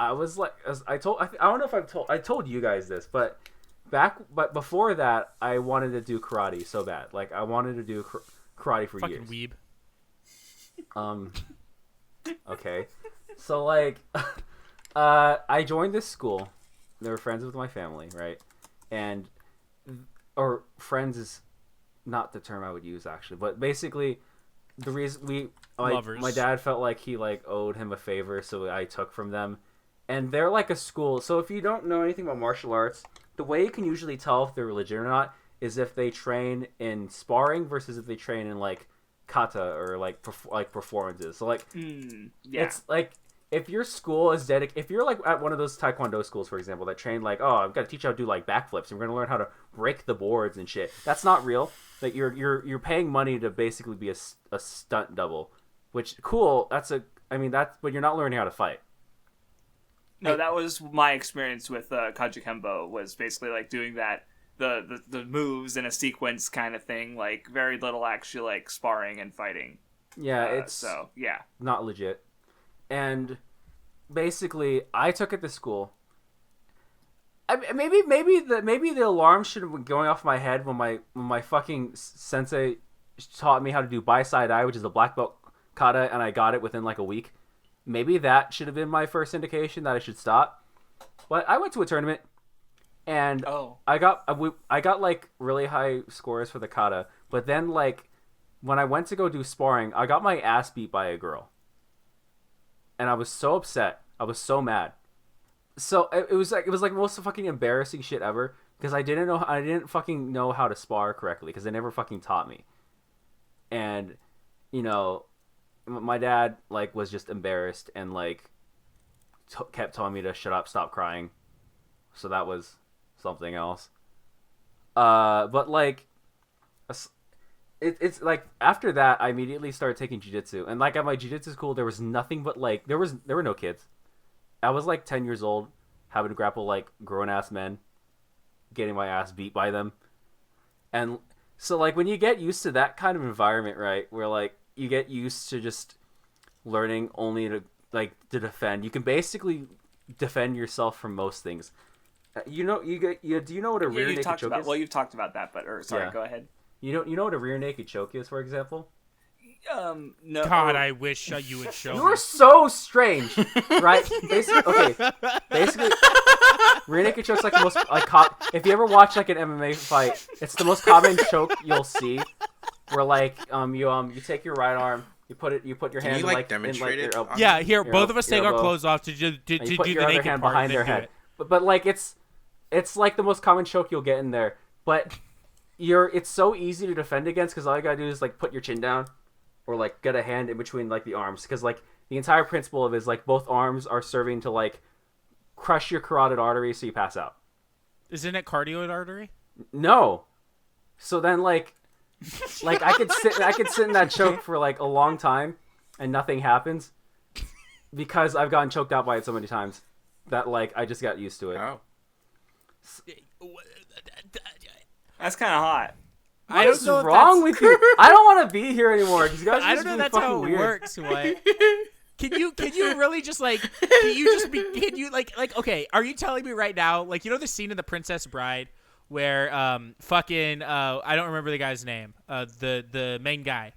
I was like, as I don't know if I told you guys this, but before that, I wanted to do karate so bad. Like I wanted to do karate for Fucking years. weeb. Okay. So like, I joined this school. They were friends with my family, right? Or friends is not the term I would use actually, but basically, the reason Lovers. my dad felt like he like owed him a favor, so I took from them. And they're like a school. So if you don't know anything about martial arts, the way you can usually tell if they're legit or not is if they train in sparring versus if they train in like kata or like performances. So like yeah. it's like if your school is if you're like at one of those taekwondo schools, for example, that train like, oh, I've got to teach you how to do like backflips and we're gonna learn how to break the boards and shit. That's not real. Like you're paying money to basically be a stunt double, which cool. But you're not learning how to fight. No, that was my experience with Kajikembo, was basically like doing that, the moves in a sequence kind of thing, like very little actually like sparring and fighting. Yeah, it's so yeah, not legit. And basically, I took it to school. Maybe the alarm should have been going off my head when my fucking sensei taught me how to do bi-side eye, which is a black belt kata, and I got it within like a week. Maybe that should have been my first indication that I should stop. But I went to a tournament, and I got like really high scores for the kata. But then like when I went to go do sparring, I got my ass beat by a girl, and I was so upset. I was so mad. So it was like the most fucking embarrassing shit ever because I didn't fucking know how to spar correctly because they never fucking taught me. And you know, my dad like was just embarrassed and like kept telling me to shut up, stop crying. So that was something else. But like it's like after that I immediately started taking jiu-jitsu, and like at my jiu-jitsu school there was nothing but like there were no kids. I was like 10 years old, having to grapple like grown-ass men, getting my ass beat by them. And so like when you get used to that kind of environment, right, where like you get used to just learning only to defend, you can basically defend yourself from most things. Do you know what a rear naked choke is? Well, you've talked about that, but sorry, Yeah. go ahead. You know what a rear naked choke is, for example? No. God, I wish you would show You me. are so strange, right? Basically, rear naked choke's like the most like if you ever watch like an MMA fight, it's the most common choke you'll see. Where like you take your right arm, you put your hand you, in, like, demonstrate in, it? your, Yeah, here, your both of us take our elbow, clothes off to do and the you put your other naked hand part behind and their then do head. it. But like it's like the most common choke you'll get in there. But it's so easy to defend against because all you gotta do is like put your chin down, or like get a hand in between like the arms, because like the entire principle of it is like both arms are serving to like crush your carotid artery so you pass out. Isn't it carotid artery? No. So then like I could sit in that choke for like a long time and nothing happens because I've gotten choked out by it so many times that like I just got used to it. Oh. That's kind of hot. I don't What's know if wrong that's- with you? I don't want to be here anymore. You guys I just don't know being if that's how fucking it weird. works. What? Can you really just like okay, are you telling me right now, like, you know the scene in The Princess Bride where fucking I don't remember the guy's name, the main guy,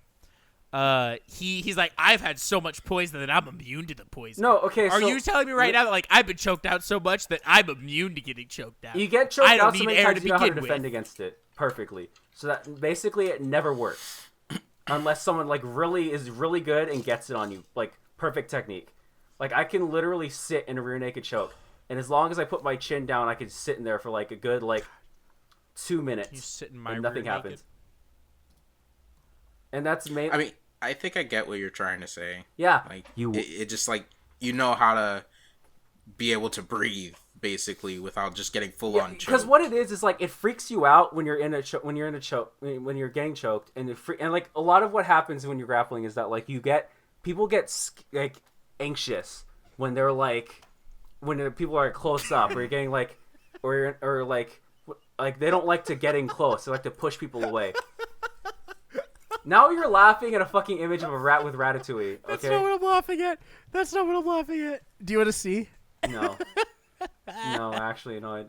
he's like, I've had so much poison that I'm immune to the poison. No, okay. Are you telling me right now that, like, I've been choked out so much that I'm immune to getting choked out? You get choked I don't out so need many air times to you know how to begin defend with. against it perfectly. So that basically it never works unless someone like really is really good and gets it on you, like perfect technique. Like I can literally sit in a rear naked choke, and as long as I put my chin down, I can sit in there for like a good like 2 minutes. You sit in my and nothing rear happens. naked. And that's I mean, I think I get what you're trying to say. yeah. Like it just like you know how to be able to breathe basically without just getting full on choked. Because what it is like it freaks you out when you're in a when you're getting choked, and and like a lot of what happens when you're grappling is that like people get like anxious when they're like when people are close up, or you're getting like or like they don't like to get in close. They like to push people away. Now you're laughing at a fucking image of a rat with Ratatouille. Okay? That's not what I'm laughing at. That's not what I'm laughing at. Do you want to see? No. No, actually, no.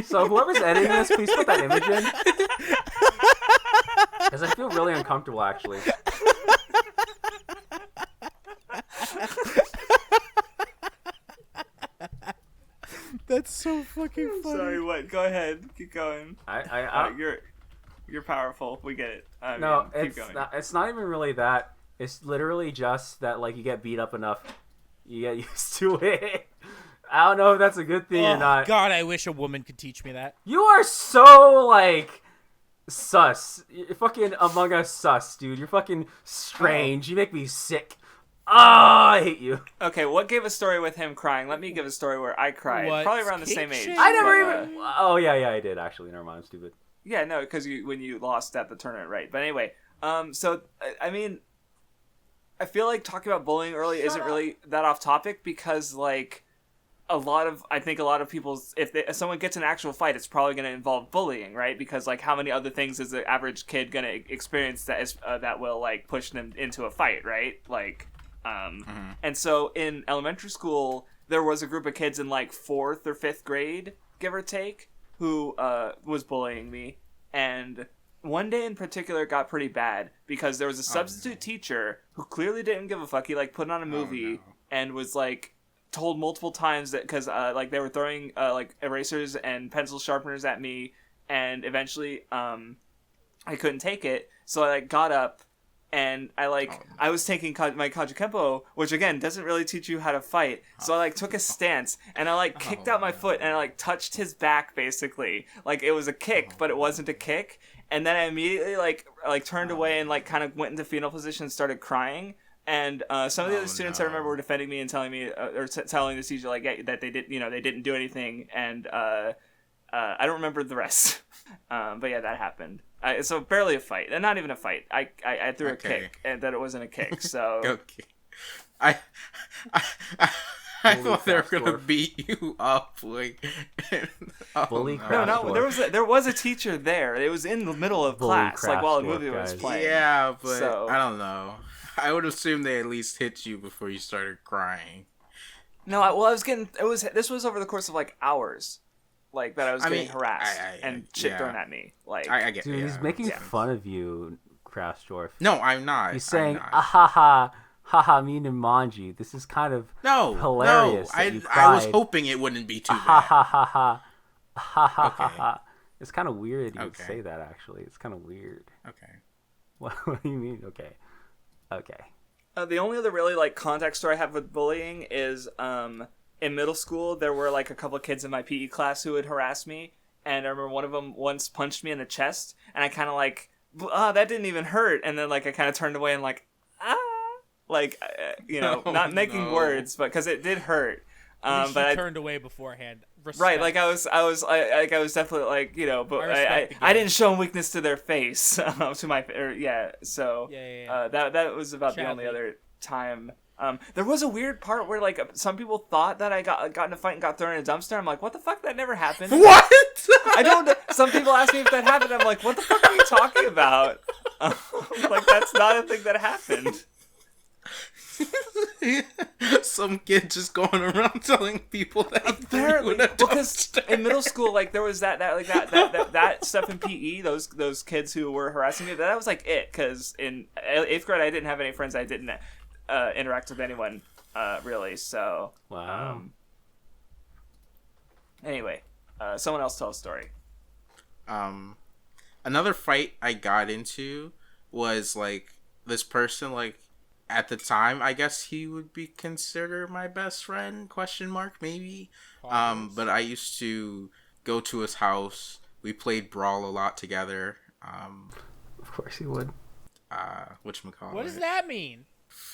So whoever's editing this, please put that image in. Because I feel really uncomfortable, actually. That's so fucking funny. Sorry, what? Go ahead. Keep going. You're powerful. We get it. No, keep going. it's not even really that. It's literally just that, like, you get beat up enough, you get used to it. I don't know if that's a good thing or not. God, I wish a woman could teach me that. You are so, like, sus. You're fucking Among Us sus, dude. You're fucking strange. You make me sick. I hate you. Okay, what gave a story with him crying? Let me give a story where I cried. What? Probably around the Cake same age. shake? I never but, even... Oh, yeah, I did, actually. Never mind, I'm stupid. Yeah, no, because when you lost at the tournament, right? But anyway, so I mean, I feel like talking about bullying early isn't really that off topic because like I think a lot of people, if someone gets in an actual fight, it's probably going to involve bullying, right? Because like how many other things is the average kid going to experience that will like push them into a fight, right? Like, and so in elementary school there was a group of kids in like 4th or 5th grade, give or take, who was bullying me, and one day in particular it got pretty bad because there was a substitute teacher who clearly didn't give a fuck. He like put on a movie and was like told multiple times that because like they were throwing like erasers and pencil sharpeners at me, and eventually I couldn't take it, so I like got up and I was taking my Kajikempo, which again doesn't really teach you how to fight. So I like took a stance and I like kicked out my foot and I like touched his back basically. Like it was a kick, but it wasn't a kick. And then I immediately like turned away and like kind of went into fetal position and started crying. And some of the other students I remember were defending me and telling me or telling the teacher like that they didn't do anything. And I don't remember the rest. But yeah, that happened. So barely a fight, and not even a fight. I threw a kick, and that it wasn't a kick. So okay, I thought they were gonna beat you up, like. Bully No, there was a teacher there. It was in the middle of class, like while the movie was playing. Yeah, but I don't know. I would assume they at least hit you before you started crying. No, this was over the course of like hours. Like that I was getting harassed and shit thrown at me. Like I get, dude, he's making fun of you, Craftsdwarf. No, I'm not. He's saying, "Ahaha, haha, me Nunmanji. This is kind of hilarious." No, I was hoping it wouldn't be too bad. Ha ha ha ha ha ha ha. It's kind of weird that you would say that. Actually, it's kind of weird. Okay. What do you mean? Okay. The only other really like contact story I have with bullying is in middle school, there were like a couple of kids in my PE class who would harass me, and I remember one of them once punched me in the chest, and I kind of like, that didn't even hurt, and then like I kind of turned away and like, like not making words, but because it did hurt. But I turned away beforehand. Respect. Right, like I was definitely like but I didn't show weakness to their face to my that was about the only other time. There was a weird part where like some people thought that I got in a fight and got thrown in a dumpster. I'm like, what the fuck? That never happened. What? I don't know. Some people ask me if that happened. I'm like, what the fuck are you talking about? Like that's not a thing that happened. Some kid just going around telling people that Apparently, because in middle school, like there was that stuff in PE. Those kids who were harassing me. That was like it. Because in 8th grade, I didn't have any friends. I didn't interact with anyone really. So Wow. Anyway, someone else tell a story. Another fight I got into was like this person, like at the time I guess he would be considered my best friend, question mark maybe. But I used to go to his house. We played Brawl a lot together. Of course he would. Whatchamacallit. What does that mean?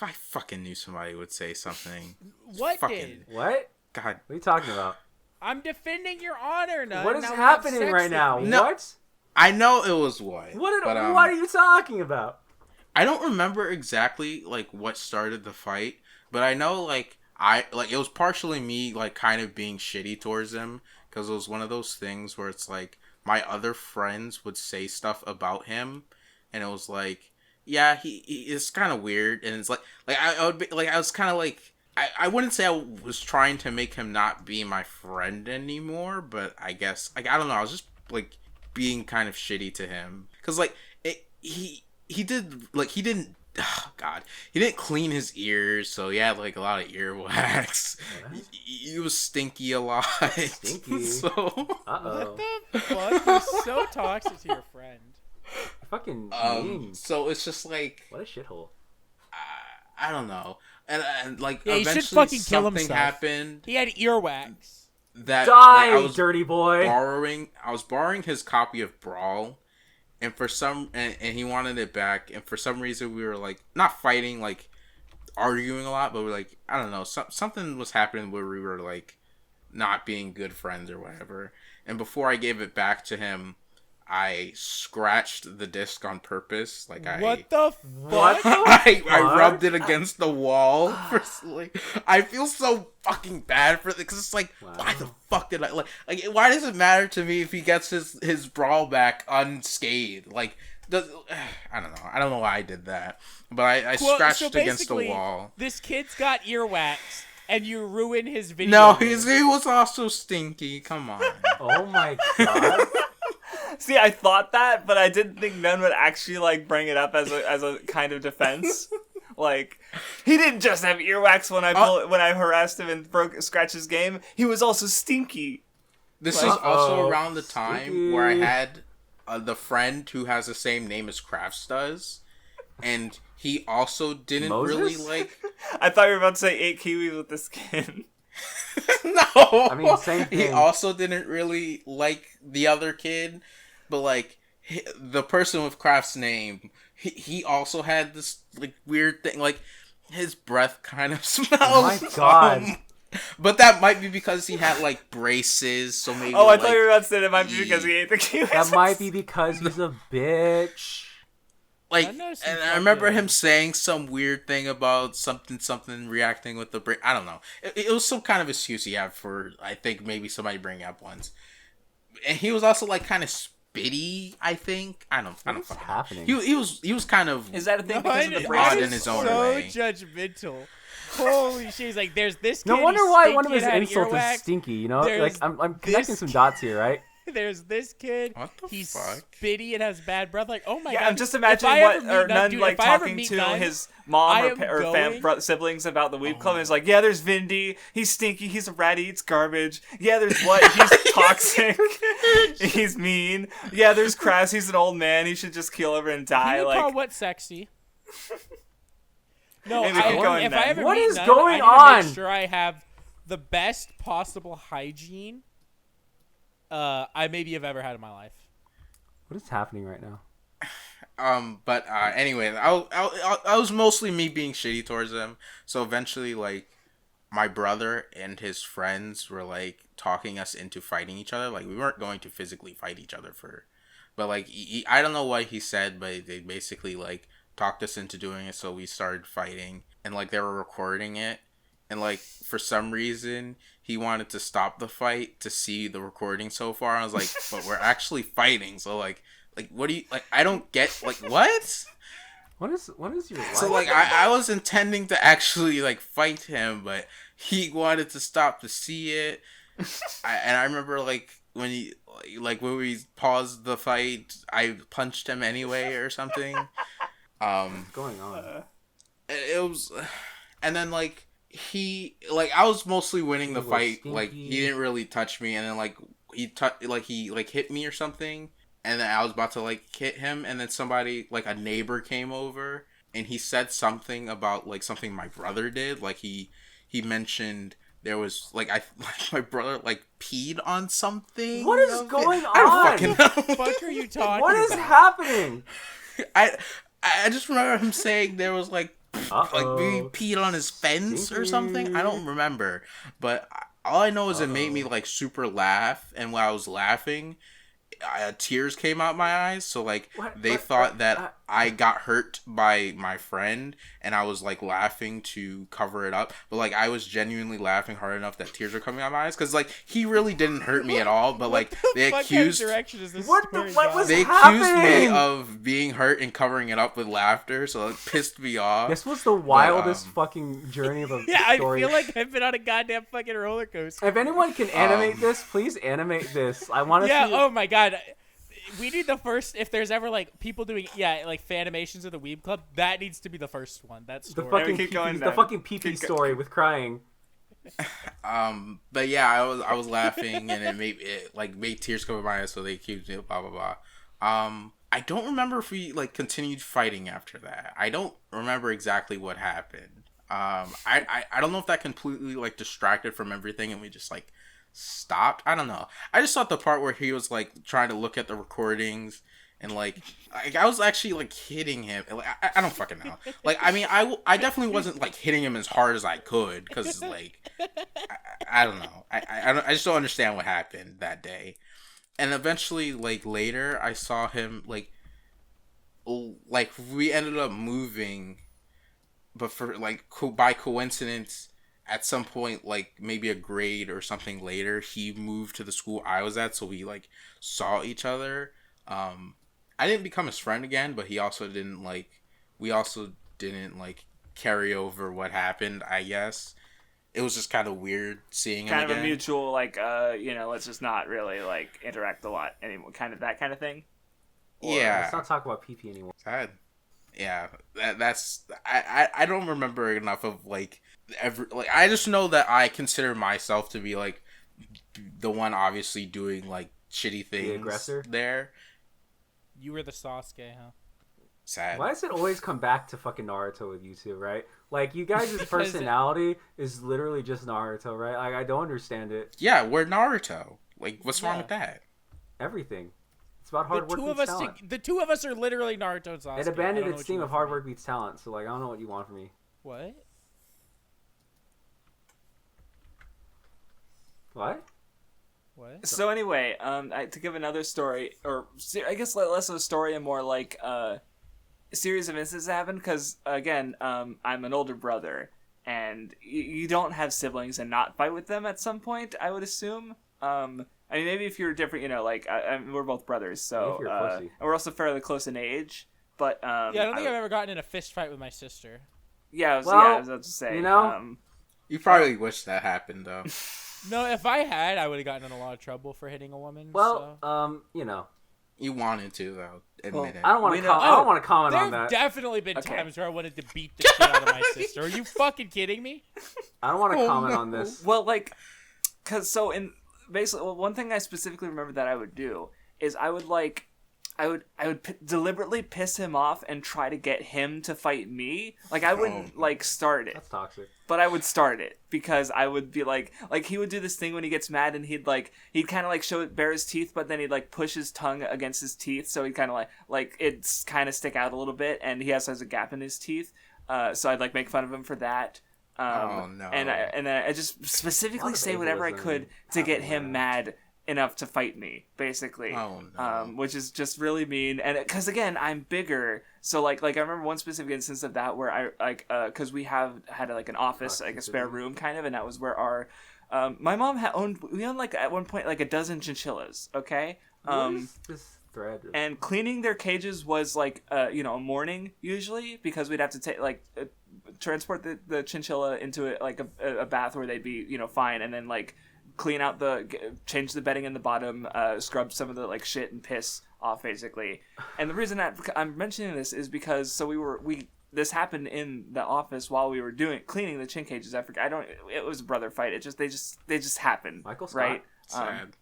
I fucking knew somebody would say something. What fucking did? What? God. What are you talking about? I'm defending your honor, Nun. What is Now have happening sex right with now? me. No. What? I know it was what. What but, are you talking about? I don't remember exactly like what started the fight, but I know like it was partially me like kind of being shitty towards him because it was one of those things where it's like my other friends would say stuff about him, and it was like, yeah, he is kind of weird, and it's like I would be like I was kind of like I wouldn't say I was trying to make him not be my friend anymore, but I guess like I don't know, I was just like being kind of shitty to him because like he didn't clean his ears, so he had like a lot of earwax. He was stinky a lot. Stinky. So Uh-oh. What the fuck? You're so toxic to your friend. Fucking mean. so it's just like What a shithole. I don't know, and like Yeah, he should eventually fucking kill something himself. happened He had earwax. that Die, like, I was dirty boy. borrowing his copy of Brawl, and and he wanted it back, and for some reason we were like not fighting, like arguing a lot, but we're like I don't know, something was happening where we were like not being good friends or whatever. And before I gave it back to him, I scratched the disc on purpose. Like What the What? fuck? I rubbed it against the wall. For, like, I feel so fucking bad for it because it's like, why the fuck did I like? Why does it matter to me if he gets his Brawl back unscathed? Like, I don't know. I don't know why I did that, but I scratched against the wall. This kid's got earwax, and you ruin his video. No, game. he was also stinky. Come on. Oh my god. See, I thought that, but I didn't think Nun would actually like bring it up as a kind of defense. Like, he didn't just have earwax when I harassed him and scratched his game. He was also stinky. This is also around the time where I had the friend who has the same name as Crafts does, and he also didn't Moses? really like. I thought you were about to say 8 kiwis with the skin. No, I mean, same thing. He also didn't really like the other kid, but like the person with Craft's name, he also had this like weird thing, like his breath kind of smells. Oh my god. But that might be because he had like braces, so maybe. Oh, I thought you were about to say it might be because he ate the kiwis. That might be because he's a bitch. Like, I know some and I remember fucking- him saying some weird thing about something reacting with the brain. I don't know. It was some kind of excuse he had for, I think, maybe somebody bringing up once. And he was also like kind of spitty, I think. I don't What's fucking happening? He was kind of. Is that a thing because of the Nun odd braces? in his own so way. judgmental. Holy shit! He's like, there's this kid. No wonder he's why stinky one of his and had insults earwax. is stinky, you know? There's Like, I'm connecting this some dots here, right? There's this kid. What the he's fuck? spitty and has bad breath. Like, oh my Yeah, god! I'm just If imagining I what ever meet or Nun- Nun dude, like if I ever talking meet to Nun, his mom I or, am siblings about the Weeb Club. And he's like, yeah, there's Vindy. He's stinky. He's a rat. He eats garbage. Yeah, there's what? He's toxic. He's mean. Yeah, there's Crass. He's an old man. He should just keel over and die. Can you Like, call what sexy? No, Hey, we keep going, if Nun. I ever What meet is Nun, going I need to on? make sure I have the best possible hygiene I maybe have ever had in my life. What is happening right now? But anyway, I was mostly me being shitty towards him. So eventually, like, my brother and his friends were like talking us into fighting each other. Like, we weren't going to physically fight each other but like I don't know what he said, but they basically like talked us into doing it. So we started fighting, and like they were recording it, and like for some reason he wanted to stop the fight to see the recording so far. I was like, but we're actually fighting, so like what do you like? I don't get like what. What is your life? So like I was intending to actually like fight him, but he wanted to stop to see it. And I remember like when we paused the fight, I punched him anyway or something. What's going on? It was, and then like I was mostly winning the fight. Stinky. Like he didn't really touch me, and then like he hit me or something, and then I was about to like hit him, and then somebody like a neighbor came over, and he said something about like something my brother did. Like he mentioned there was like my brother like peed on something. What is going on? I don't fucking know. What the fuck are you talking What is about? happening? I just remember him saying there was like maybe peed on his fence or something. I don't remember, but all I know is it made me like super laugh, and when I was laughing, tears came out my eyes. So like they thought that I got hurt by my friend, and I was like laughing to cover it up. But like I was genuinely laughing hard enough that tears were coming out my eyes, because like he really didn't hurt me at all. But like they accused What was they happening? accused me of being hurt and covering it up with laughter, so it pissed me off. This was the wildest fucking journey of a story. I feel like I've been on a goddamn fucking roller coaster. If anyone can animate this, please animate this. I want to see. Oh my god. We need the first, if there's ever like people doing like fanimations of the Weeb Club, that needs to be the first one. That story. The fucking pee-pee story with crying. But yeah, I was laughing, and it made tears come to my eyes, so they accused me of blah blah blah. I don't remember if we like continued fighting after that. I don't remember exactly what happened. I don't know if that completely like distracted from everything and we just like stopped. I don't know. I just thought the part where he was like trying to look at the recordings and like I was actually like hitting him. Like, I don't fucking know. Like I mean I definitely wasn't like hitting him as hard as I could, because like I don't know. I just don't understand what happened that day. And eventually like later I saw him like we ended up moving, but for like by coincidence at some point, like maybe a grade or something later, he moved to the school I was at, so we like saw each other. I didn't become his friend again, but we also didn't carry over what happened, I guess. It was just kind of weird seeing him again. Kind of a mutual, like, let's just not really, like, interact a lot anymore. Kind of that kind of thing. Yeah. Let's not talk about pee-pee anymore. Sad. Yeah, that's... I don't remember enough of, like, I just know that I consider myself to be like the one obviously doing like shitty things. The aggressor there. You were the Sasuke, huh? Sad. Why does it always come back to fucking Naruto with you two, right? Like you guys' personality is literally just Naruto, right? Like I don't understand it. Yeah, we're Naruto. Like what's wrong with that? Everything. It's about hard work beats talent. The two of us are literally Naruto and Sasuke. It abandoned its theme of hard work beats talent, so like I don't know what you want from me. What? What? So anyway, to give another story, or I guess less of a story and more like a series of incidents that happened, because again, I'm an older brother, and you don't have siblings and not fight with them at some point, I would assume. I mean, maybe if you're different, we're both brothers, so and we're also fairly close in age. But I don't think I've ever gotten in a fist fight with my sister. Yeah, I was about to say, you probably wish that happened though. No, if I had, I would have gotten in a lot of trouble for hitting a woman. Well, so. You wanted to though. Admit it. I don't want to comment on that. There have definitely been times where I wanted to beat the shit out of my sister. Are you fucking kidding me? I don't want to comment on this. Well, like, basically, one thing I specifically remember that I would do is I would deliberately piss him off and try to get him to fight me. Like I wouldn't start it. That's toxic. But I would start it because I would be like he would do this thing when he gets mad and he'd kind of like bare his teeth, but then he'd like push his tongue against his teeth, so he'd kind of like it's kind of stick out a little bit, and he also has a gap in his teeth. So I'd like make fun of him for that. Oh no! And I just specifically say whatever I could to get him mad enough to fight me, basically. Oh no! Which is just really mean, and because again I'm bigger, so like I remember one specific instance of that where I because we had like an office, like a spare room kind of, and that was where our my mom owned like at one point like a dozen chinchillas. Okay. thread. And cleaning their cages was like a morning usually, because we'd have to take transport the chinchilla into a bath where they'd be fine, and then like clean out change the bedding in the bottom, scrub some of the like shit and piss off basically. And the reason that I'm mentioning this is because this happened in the office while we were cleaning the chin cages. It was a brother fight. They just happened. Michael Scott. Right? Sad.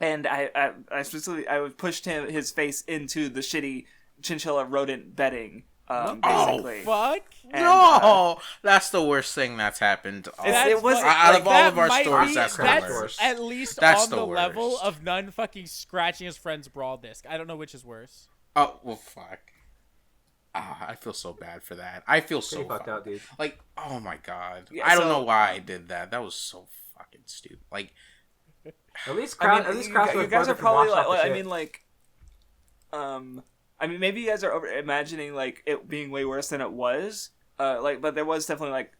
And I specifically pushed his face into the shitty chinchilla rodent bedding. Basically. Fuck. And, No, that's the worst thing that's happened. It was out of all that of our might stories. be- That's the that's worst. at least That's on the the level worst. of Nun fucking scratching his friend's brawl disc. I don't know which is worse. Oh well, fuck. I feel so bad for that. I feel so Pretty fucked out, dude. Like, oh my god. Yeah, I don't so- know why I did that. That was so fucking stupid. Like, At least you Craftsdwarf guys are can probably wash off the like, shit. maybe you guys are over imagining like it being way worse than it was. But there was definitely like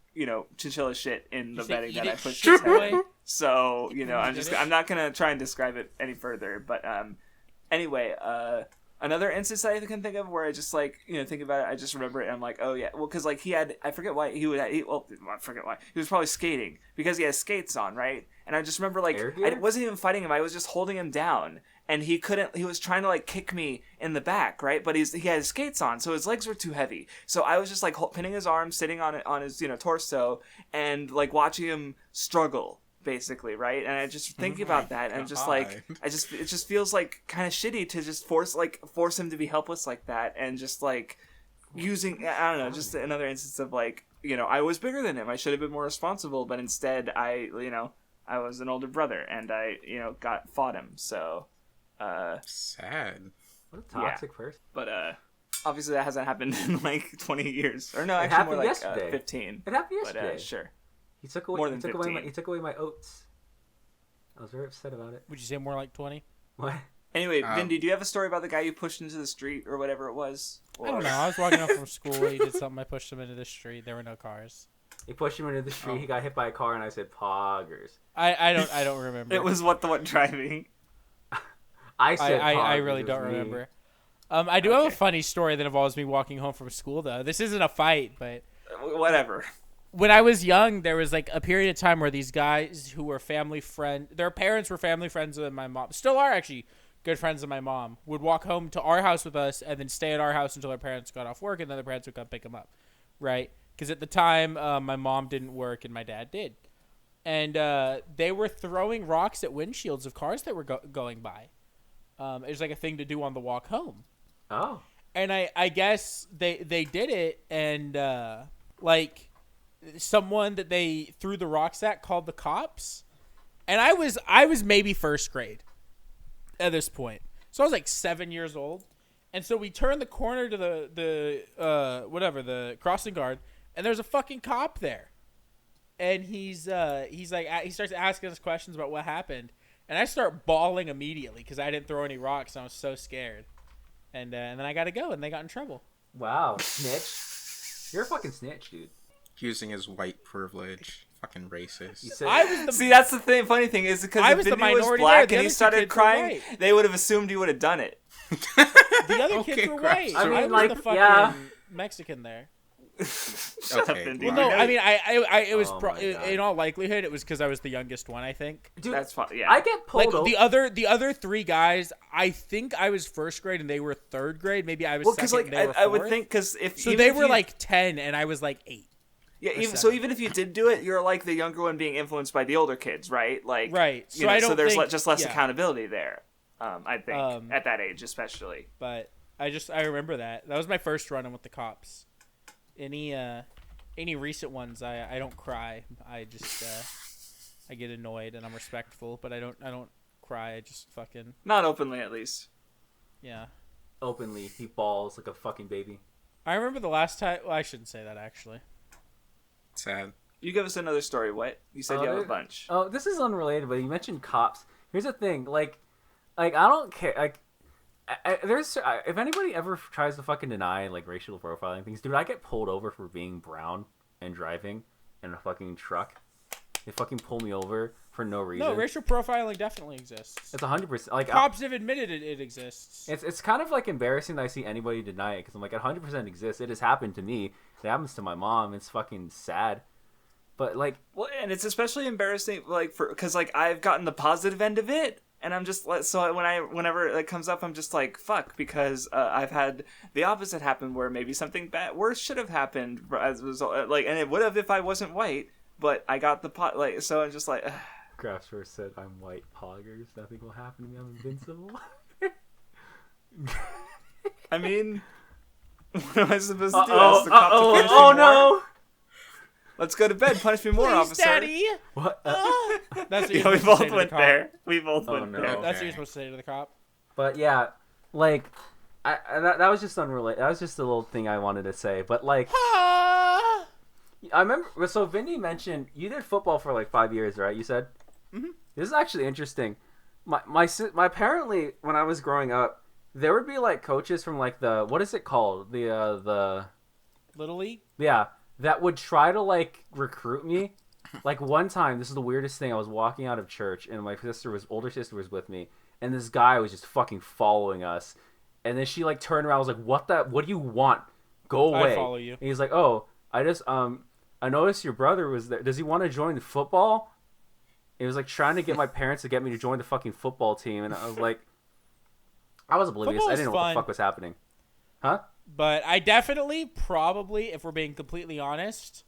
chinchilla shit in the say bedding eat that I it pushed shit his head. away? So I'm Did it? I'm not gonna try and describe it any further. But anyway, another instance that I can think of where I just like think about it, I just remember it and I'm like, oh yeah, well, because like I forget why I forget why he was probably skating because he has skates on, right? And I just remember like Air I gear? wasn't even fighting him, I was just holding him down. And he was trying to like kick me in the back, right? But he had his skates on, so his legs were too heavy. So I was just like pinning his arms, sitting on his torso, and like watching him struggle, basically, right? And I just think about that, and just like it just feels like kind of shitty to just force him to be helpless like that, and just like using I don't know, just another instance of like I was bigger than him, I should have been more responsible, but instead I was an older brother, and I fought him, so. sad. What a toxic person. But obviously that hasn't happened in like 20 years, or no, It actually more happened like yesterday. 15. It happened But yesterday. sure. He took away. More than he took away 15. he took away my oats. I was very upset about it. Would you say more like 20? What? Anyway, Vindy, do you have a story about the guy you pushed into the street or whatever it was? I don't know. I was walking home from school. He did something. I pushed him into the street. There were no cars. He pushed him into the street. He got hit by a car, and I said, "Poggers." I don't remember. It was what the one driving. I said, I "Poggers," really it was don't me. remember. I do have a funny story that involves me walking home from school, though. This isn't a fight, but Whatever. when I was young, there was like a period of time where these guys who were their parents were family friends with my mom, still are actually good friends of my mom, would walk home to our house with us and then stay at our house until their parents got off work, and then their parents would come pick them up, right? Because at the time, my mom didn't work and my dad did. And they were throwing rocks at windshields of cars that were going by. It was like a thing to do on the walk home. Oh. And I guess they did it, and like someone that they threw the rocks at called the cops. And I was maybe first grade at this point. So I was like 7 years old. And so we turned the corner to the crossing guard, and there's a fucking cop there. And he starts asking us questions about what happened. And I start bawling immediately because I didn't throw any rocks, and I was so scared. And then I got to go, and they got in trouble. Wow, snitch. You're a fucking snitch, dude. Using his white privilege. Fucking racist. You said I was the See, that's the thing. Funny thing is because I if was the Vindy was minority black there. The and he other two started kids were crying, white. they would have assumed you would have done it. The other kids Okay, were crap. white. I mean, I was like, the fucking yeah. Mexican there. Shut up, Okay, Vindy. Well, no, I mean, I it was Oh my God. in all likelihood it was because I was the youngest one. I think. dude, That's fine. Yeah. I get pulled Like over. the other three guys, I think I was first grade and they were third grade. Maybe I was Well, second. because like and they were I would fourth. think because if So even they if were you- like 10 and I was like 8. Yeah, or even, so 7. even if you did do it, you're like the younger one being influenced by the older kids, right? Like, Right. you So know, I don't so there's think, just less yeah. accountability there. I think at that age, especially. But I remember that. That was my first run-in with the cops. Any recent ones, I don't cry. I just I get annoyed and I'm respectful, but I don't cry. I just fucking Not openly, at least. yeah. Openly, he balls like a fucking baby. I remember the last time. Well, I shouldn't say that actually. Sad. You give us another story. What you said? You have a bunch. Oh, this is unrelated, but you mentioned cops. Here's the thing, like I don't care. Like, if anybody ever tries to fucking deny like racial profiling things, dude, I get pulled over for being brown and driving in a fucking truck. They fucking pull me over. for no reason. No, racial profiling definitely exists. It's 100%. Like Cops have admitted it exists. It's kind of like embarrassing that I see anybody deny it because I'm like, it 100% exists. It has happened to me. It happens to my mom. It's fucking sad. But like, well, and it's especially embarrassing, like because like I've gotten the positive end of it, and I'm just like, so whenever it comes up, I'm just like, fuck, because I've had the opposite happen where maybe something worse should have happened as a result, like, and it would have if I wasn't white, but I got the like, so I'm just like. Craftsdwarf said, "I'm white poggers. Nothing will happen to me. I'm invincible." I mean, what am I supposed to do? Oh no! Let's go to bed. Punish me more, Please, officer. Daddy. What? That's what Yeah, you're we supposed to say both to the went cop. there. We both went no. there. That's what Okay. you're supposed to say to the cop. But yeah, like, that was just unrelated. That was just a little thing I wanted to say. But like, I remember. So Vindy mentioned you did football for like 5 years, right? You said. Mm-hmm. This is actually interesting. My apparently when I was growing up, there would be like coaches from like the what is it called the Little League. yeah that would try to like recruit me. Like one time, this is the weirdest thing. I was walking out of church and my older sister was with me, and this guy was just fucking following us. And then she like turned around. I was like, "What do you want? Go away!" I follow you. And he's like, "Oh, I noticed your brother was there. Does he want to join the football?" It was like trying to get my parents to get me to join the fucking football team, and I was like, I was oblivious. Football I is didn't know what fun. the fuck was happening. Huh? But I definitely, probably, if we're being completely honest,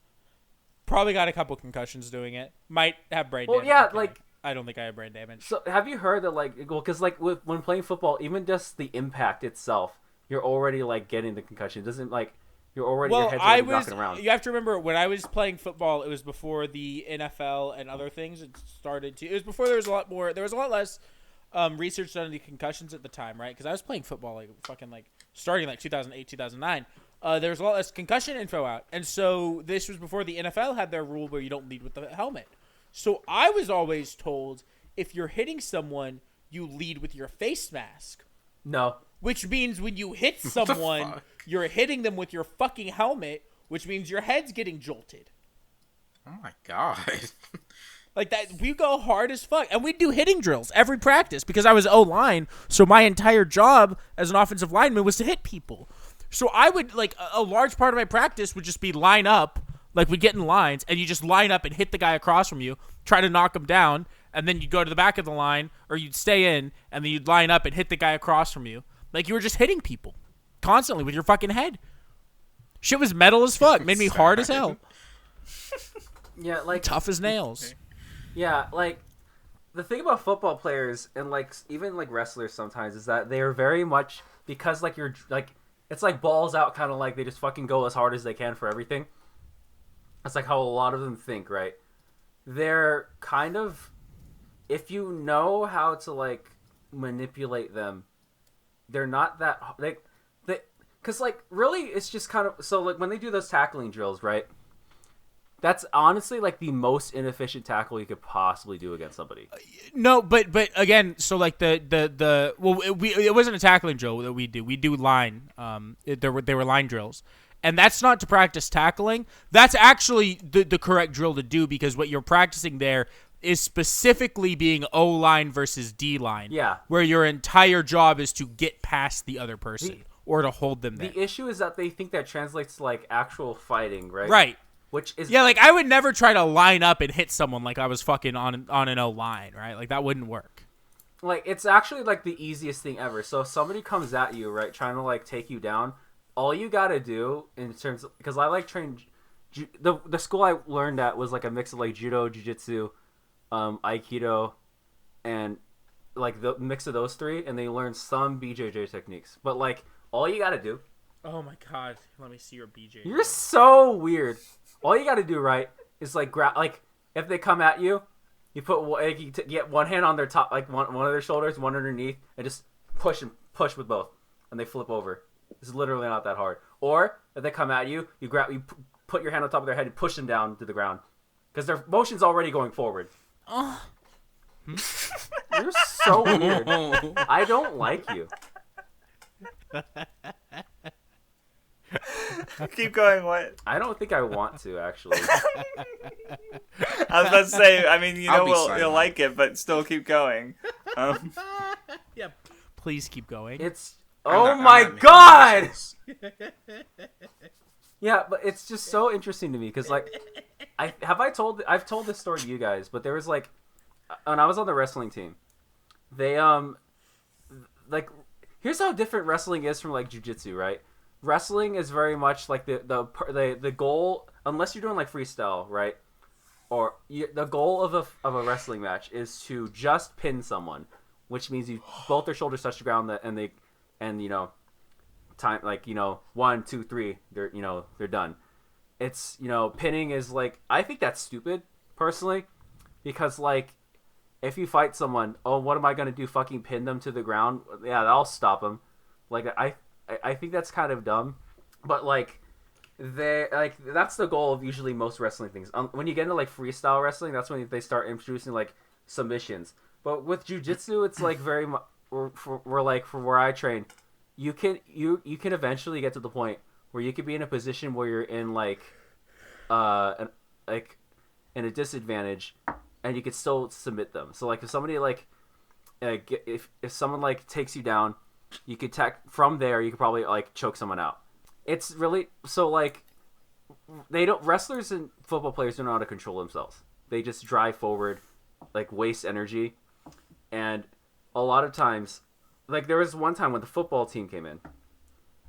probably got a couple concussions doing it. Might have brain Well, damage. yeah, I'm kidding. like- I don't think I have brain damage. So have you heard that like, well, because like when playing football, even just the impact itself, you're already like getting the concussion. It doesn't like you're already your Well, head's I already was. knocking around. You have to remember when I was playing football, it was before the NFL and other things had started to. It was before there was a lot more. There was a lot less research done on the concussions at the time, right? Because I was playing football like fucking like starting like 2008, 2009. There was a lot less concussion info out, and so this was before the NFL had their rule where you don't lead with the helmet. So I was always told if you're hitting someone, you lead with your face mask. No. Which means when you hit someone, fuck? you're hitting them with your fucking helmet, which means your head's getting jolted. Oh my god. Like that, we go hard as fuck. And we do hitting drills every practice because I was O-line, so my entire job as an offensive lineman was to hit people. So I would, like, a large part of my practice would just be line up, like we'd get in lines, and you just line up and hit the guy across from you, try to knock him down, and then you'd go to the back of the line, or you'd stay in, and then you'd line up and hit the guy across from you. Like, you were just hitting people constantly with your fucking head. Shit was metal as fuck. Made me hard as hell. Yeah, like Tough as nails. yeah, like the thing about football players and like even like wrestlers sometimes is that they are very much because like you're like it's like balls out kind of like they just fucking go as hard as they can for everything. That's like how a lot of them think, right? They're kind of if you know how to like manipulate them, they're not that they because like really it's just kind of so like when they do those tackling drills, right? That's honestly like the most inefficient tackle you could possibly do against somebody. No, but again, so like the well, it wasn't a tackling drill that we do. We do line. They were line drills, and that's not to practice tackling. That's actually the correct drill to do because what you're practicing there is specifically being O line versus D line. Yeah. where your entire job is to get past the other person or to hold them there. The issue is that they think that translates to like actual fighting, right? Right. Which is Yeah, like I would never try to line up and hit someone like I was fucking on an O line, right? Like that wouldn't work. like it's actually like the easiest thing ever. So if somebody comes at you, right, trying to like take you down, all you gotta do in terms of, because I like train the school I learned at was like a mix of like judo, jiu-jitsu, aikido, and like the mix of those three, and they learn some BJJ techniques. But like all you gotta do, Oh my god, let me see your BJ. you're so weird. All you gotta do, right, is like grab like if they come at you, you put like, you get one hand on their top, like one of their shoulders, one underneath, and just push with both, and they flip over. It's literally not that hard. Or if they come at you, you put your hand on top of their head and push them down to the ground, because their motion's already going forward. You're so weird. I don't like you. Keep going. What? I don't think I want to actually. I was about to say. I mean, I'll be you'll silent. like it, but still keep going. Yeah. Please keep going. It's I'm my not making god. decisions. Yeah, but it's just so interesting to me because like, I've told this story to you guys, but there was like, when I was on the wrestling team, they like, here's how different wrestling is from like jiu-jitsu, right? Wrestling is very much like the goal, unless you're doing like freestyle, right? Or the goal of a wrestling match is to just pin someone, which means you both their shoulders touch the ground and you know, time like, you know, 1, 2, 3, they're done. It's, you know, pinning is like, I think that's stupid personally, because like, if you fight someone, oh, what am I gonna do? Fucking pin them to the ground? Yeah, I'll stop them. Like I think that's kind of dumb, but like that's the goal of usually most wrestling things. When you get into like freestyle wrestling, that's when they start introducing like submissions. But with jiu-jitsu, it's like very much we're like, for where I train, you can eventually get to the point where you could be in a position where you're in like in a disadvantage, and you could still submit them. So like if somebody like if someone like takes you down, you could from there. You could probably like choke someone out. It's really so like wrestlers and football players don't know how to control themselves. They just drive forward, like waste energy, and a lot of times, like there was one time when the football team came in,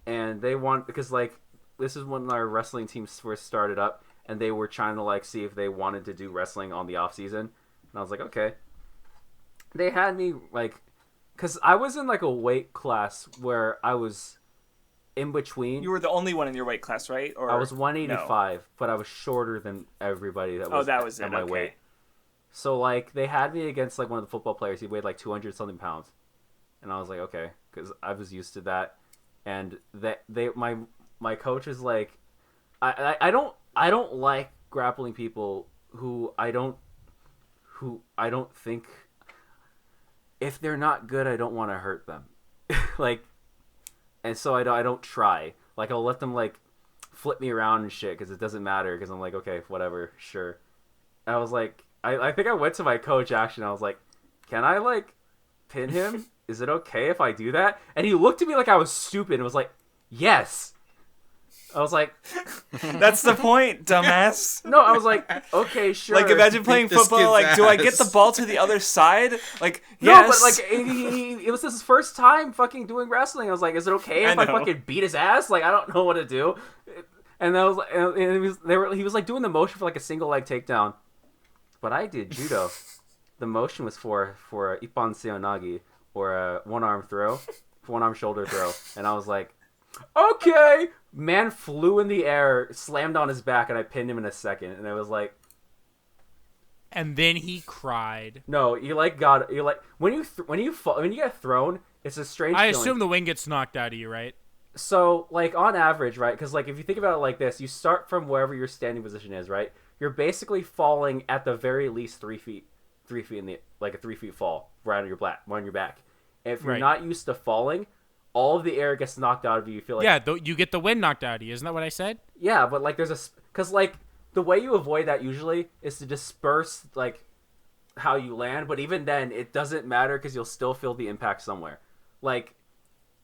and they because like this is when our wrestling teams first started up, and they were trying to like see if they wanted to do wrestling on the off season, and I was like, okay. They had me like, because I was in like a weight class where I was in between. You were the only one in your weight class, right? Or I was 185, no? but I was shorter than everybody that was at my okay. weight. So like they had me against like one of the football players. He weighed like 200 something pounds, and I was like, okay, because I was used to that. And my coach is like, I don't like grappling people who I don't think, if they're not good, I don't want to hurt them. Like, and so I don't try. Like, I'll let them like flip me around and shit because it doesn't matter, because I'm like, okay, whatever, sure. And I was like, I think I went to my coach actually, and I was like, can I like pin him? Is it okay if I do that? And he looked at me like I was stupid and was like, yes. I was like, that's the point, dumbass. No, I was like, okay, sure. Like, imagine playing Beat this football. Like, kid's do I ass. get the ball to the other side? Like, No, yes. but like it was his first time fucking doing wrestling. I was like, is it okay if I fucking beat his ass? Like, I don't know what to do. And I was like, he was like doing the motion for like a single leg takedown, but I did judo. The motion was for Ippan Seonagi, or a one arm shoulder throw, and I was like, okay. Man flew in the air, slammed on his back, and I pinned him in a second. And it was like, and then he cried. no, you like when you get thrown, it's a strange I feeling. assume the wing gets knocked out of you, right? So like on average, right? Because like if you think about it like this, you start from wherever your standing position is, right? You're basically falling at the very least 3 feet in the like a 3 feet fall right on your back. If you're not used to falling, all of the air gets knocked out of you. You feel like, yeah, you get the wind knocked out of you. Isn't that what I said? yeah, but like because like the way you avoid that usually is to disperse like how you land, but even then it doesn't matter because you'll still feel the impact somewhere. Like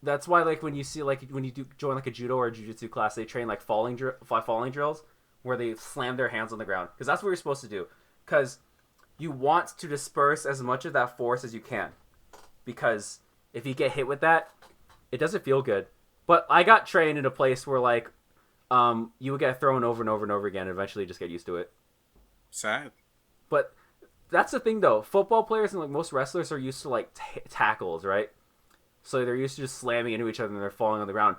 that's why like when you see like when you join like a judo or a jiu-jitsu class, they train like falling drills where they slam their hands on the ground, because that's what you're supposed to do, because you want to disperse as much of that force as you can, because if you get hit with that, it doesn't feel good. But I got trained in a place where like you would get thrown over and over and over again and eventually just get used to it. Sad. But that's the thing though. Football players and like most wrestlers are used to like tackles, right? So they're used to just slamming into each other and they're falling on the ground.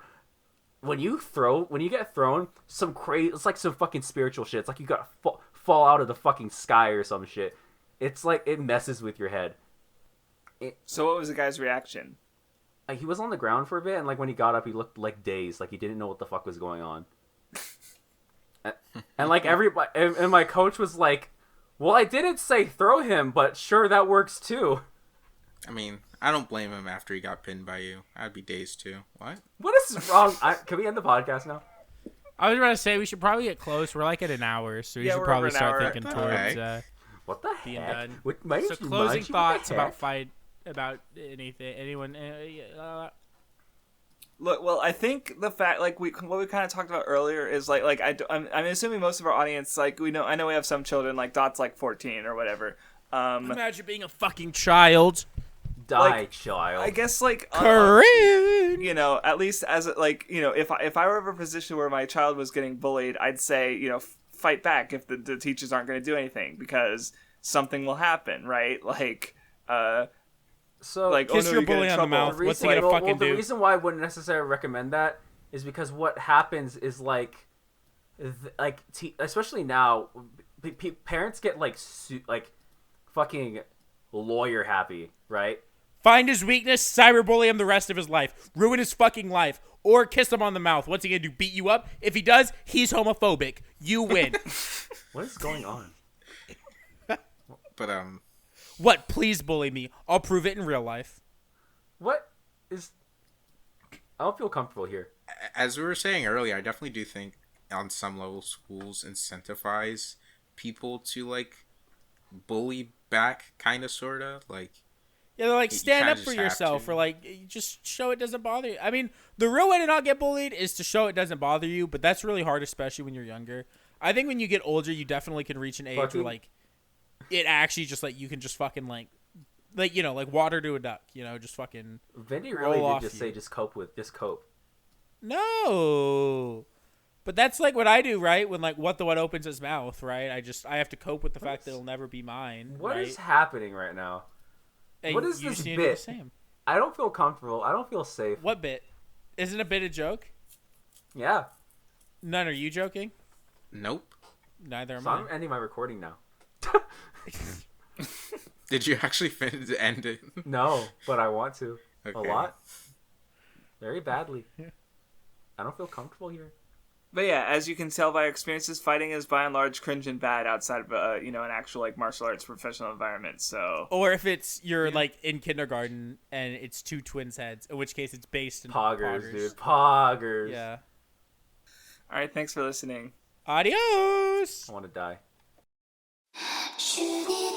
When you get thrown, it's like some fucking spiritual shit. It's like you gotta fall out of the fucking sky or some shit. It's like it messes with your head. So what was the guy's reaction? He was on the ground for a bit, and like when he got up, he looked like dazed, like he didn't know what the fuck was going on. And like everybody, and my coach was like, "Well, I didn't say throw him, but sure, that works too." I mean, I don't blame him after he got pinned by you. I'd be dazed too. What? What is wrong? Can we end the podcast now? I was about to say we should probably get close. We're like at an hour, so we Yeah, should we're probably over an start hour. thinking Okay. towards What the being heck? done. My So name's closing Nunmanji, thoughts what the about heck? about anything. Anyone? Look, well, I think the fact, like what we kind of talked about earlier is I'm assuming most of our audience, like I know we have some children, like Dot's like 14 or whatever. Imagine being a fucking child. Die, like, child. I guess like Correct. you know, at least as if I were ever in a position where my child was getting bullied, I'd say, fight back if the teachers aren't going to do anything, because something will happen, right? Like So like kiss oh no, your you get in bully on the trouble. mouth. the What's he reason, gonna well, fucking the do? reason why I wouldn't necessarily recommend that is because what happens is especially now, parents get like fucking lawyer happy, right? Find his weakness, cyberbully him the rest of his life, ruin his fucking life, or kiss him on the mouth. What's he gonna do? Beat you up? If he does, he's homophobic. You win. What is going on? But What? Please bully me. I'll prove it in real life. What is? I don't feel comfortable here. as we were saying earlier, I definitely do think on some level schools incentivize people to like bully back, kind of, sort of like. Yeah, they're like, You stand kinda up for just have yourself, to. or like, you just show it doesn't bother you. I mean, the real way to not get bullied is to show it doesn't bother you, but that's really hard, especially when you're younger. I think when you get older, you definitely can reach an age Fucking- where like, it actually just like you can just fucking like water to a duck, just fucking. Vindy roll really off did just you. say just cope. No, but that's like what I do, right? When like WattheWut opens his mouth, right? I have to cope with the fact that it'll never be mine. What right? is happening right now? Hey, what is you this just need to do the bit? same. I don't feel comfortable. I don't feel safe. What bit? Isn't a bit a joke? Yeah. None. Are you joking? Nope. Neither am So I. I'm ending my recording now. Did you actually end it? No, but I want to. Okay. A lot. Very badly. I don't feel comfortable here. But yeah, as you can tell by our experiences, fighting is by and large cringe and bad outside of an actual like martial arts professional environment. So Or if it's you're like in kindergarten and it's two twins' heads, in which case it's based in Poggers, dude. Poggers. Yeah. all right, thanks for listening. Adios. I want to die. Shoot it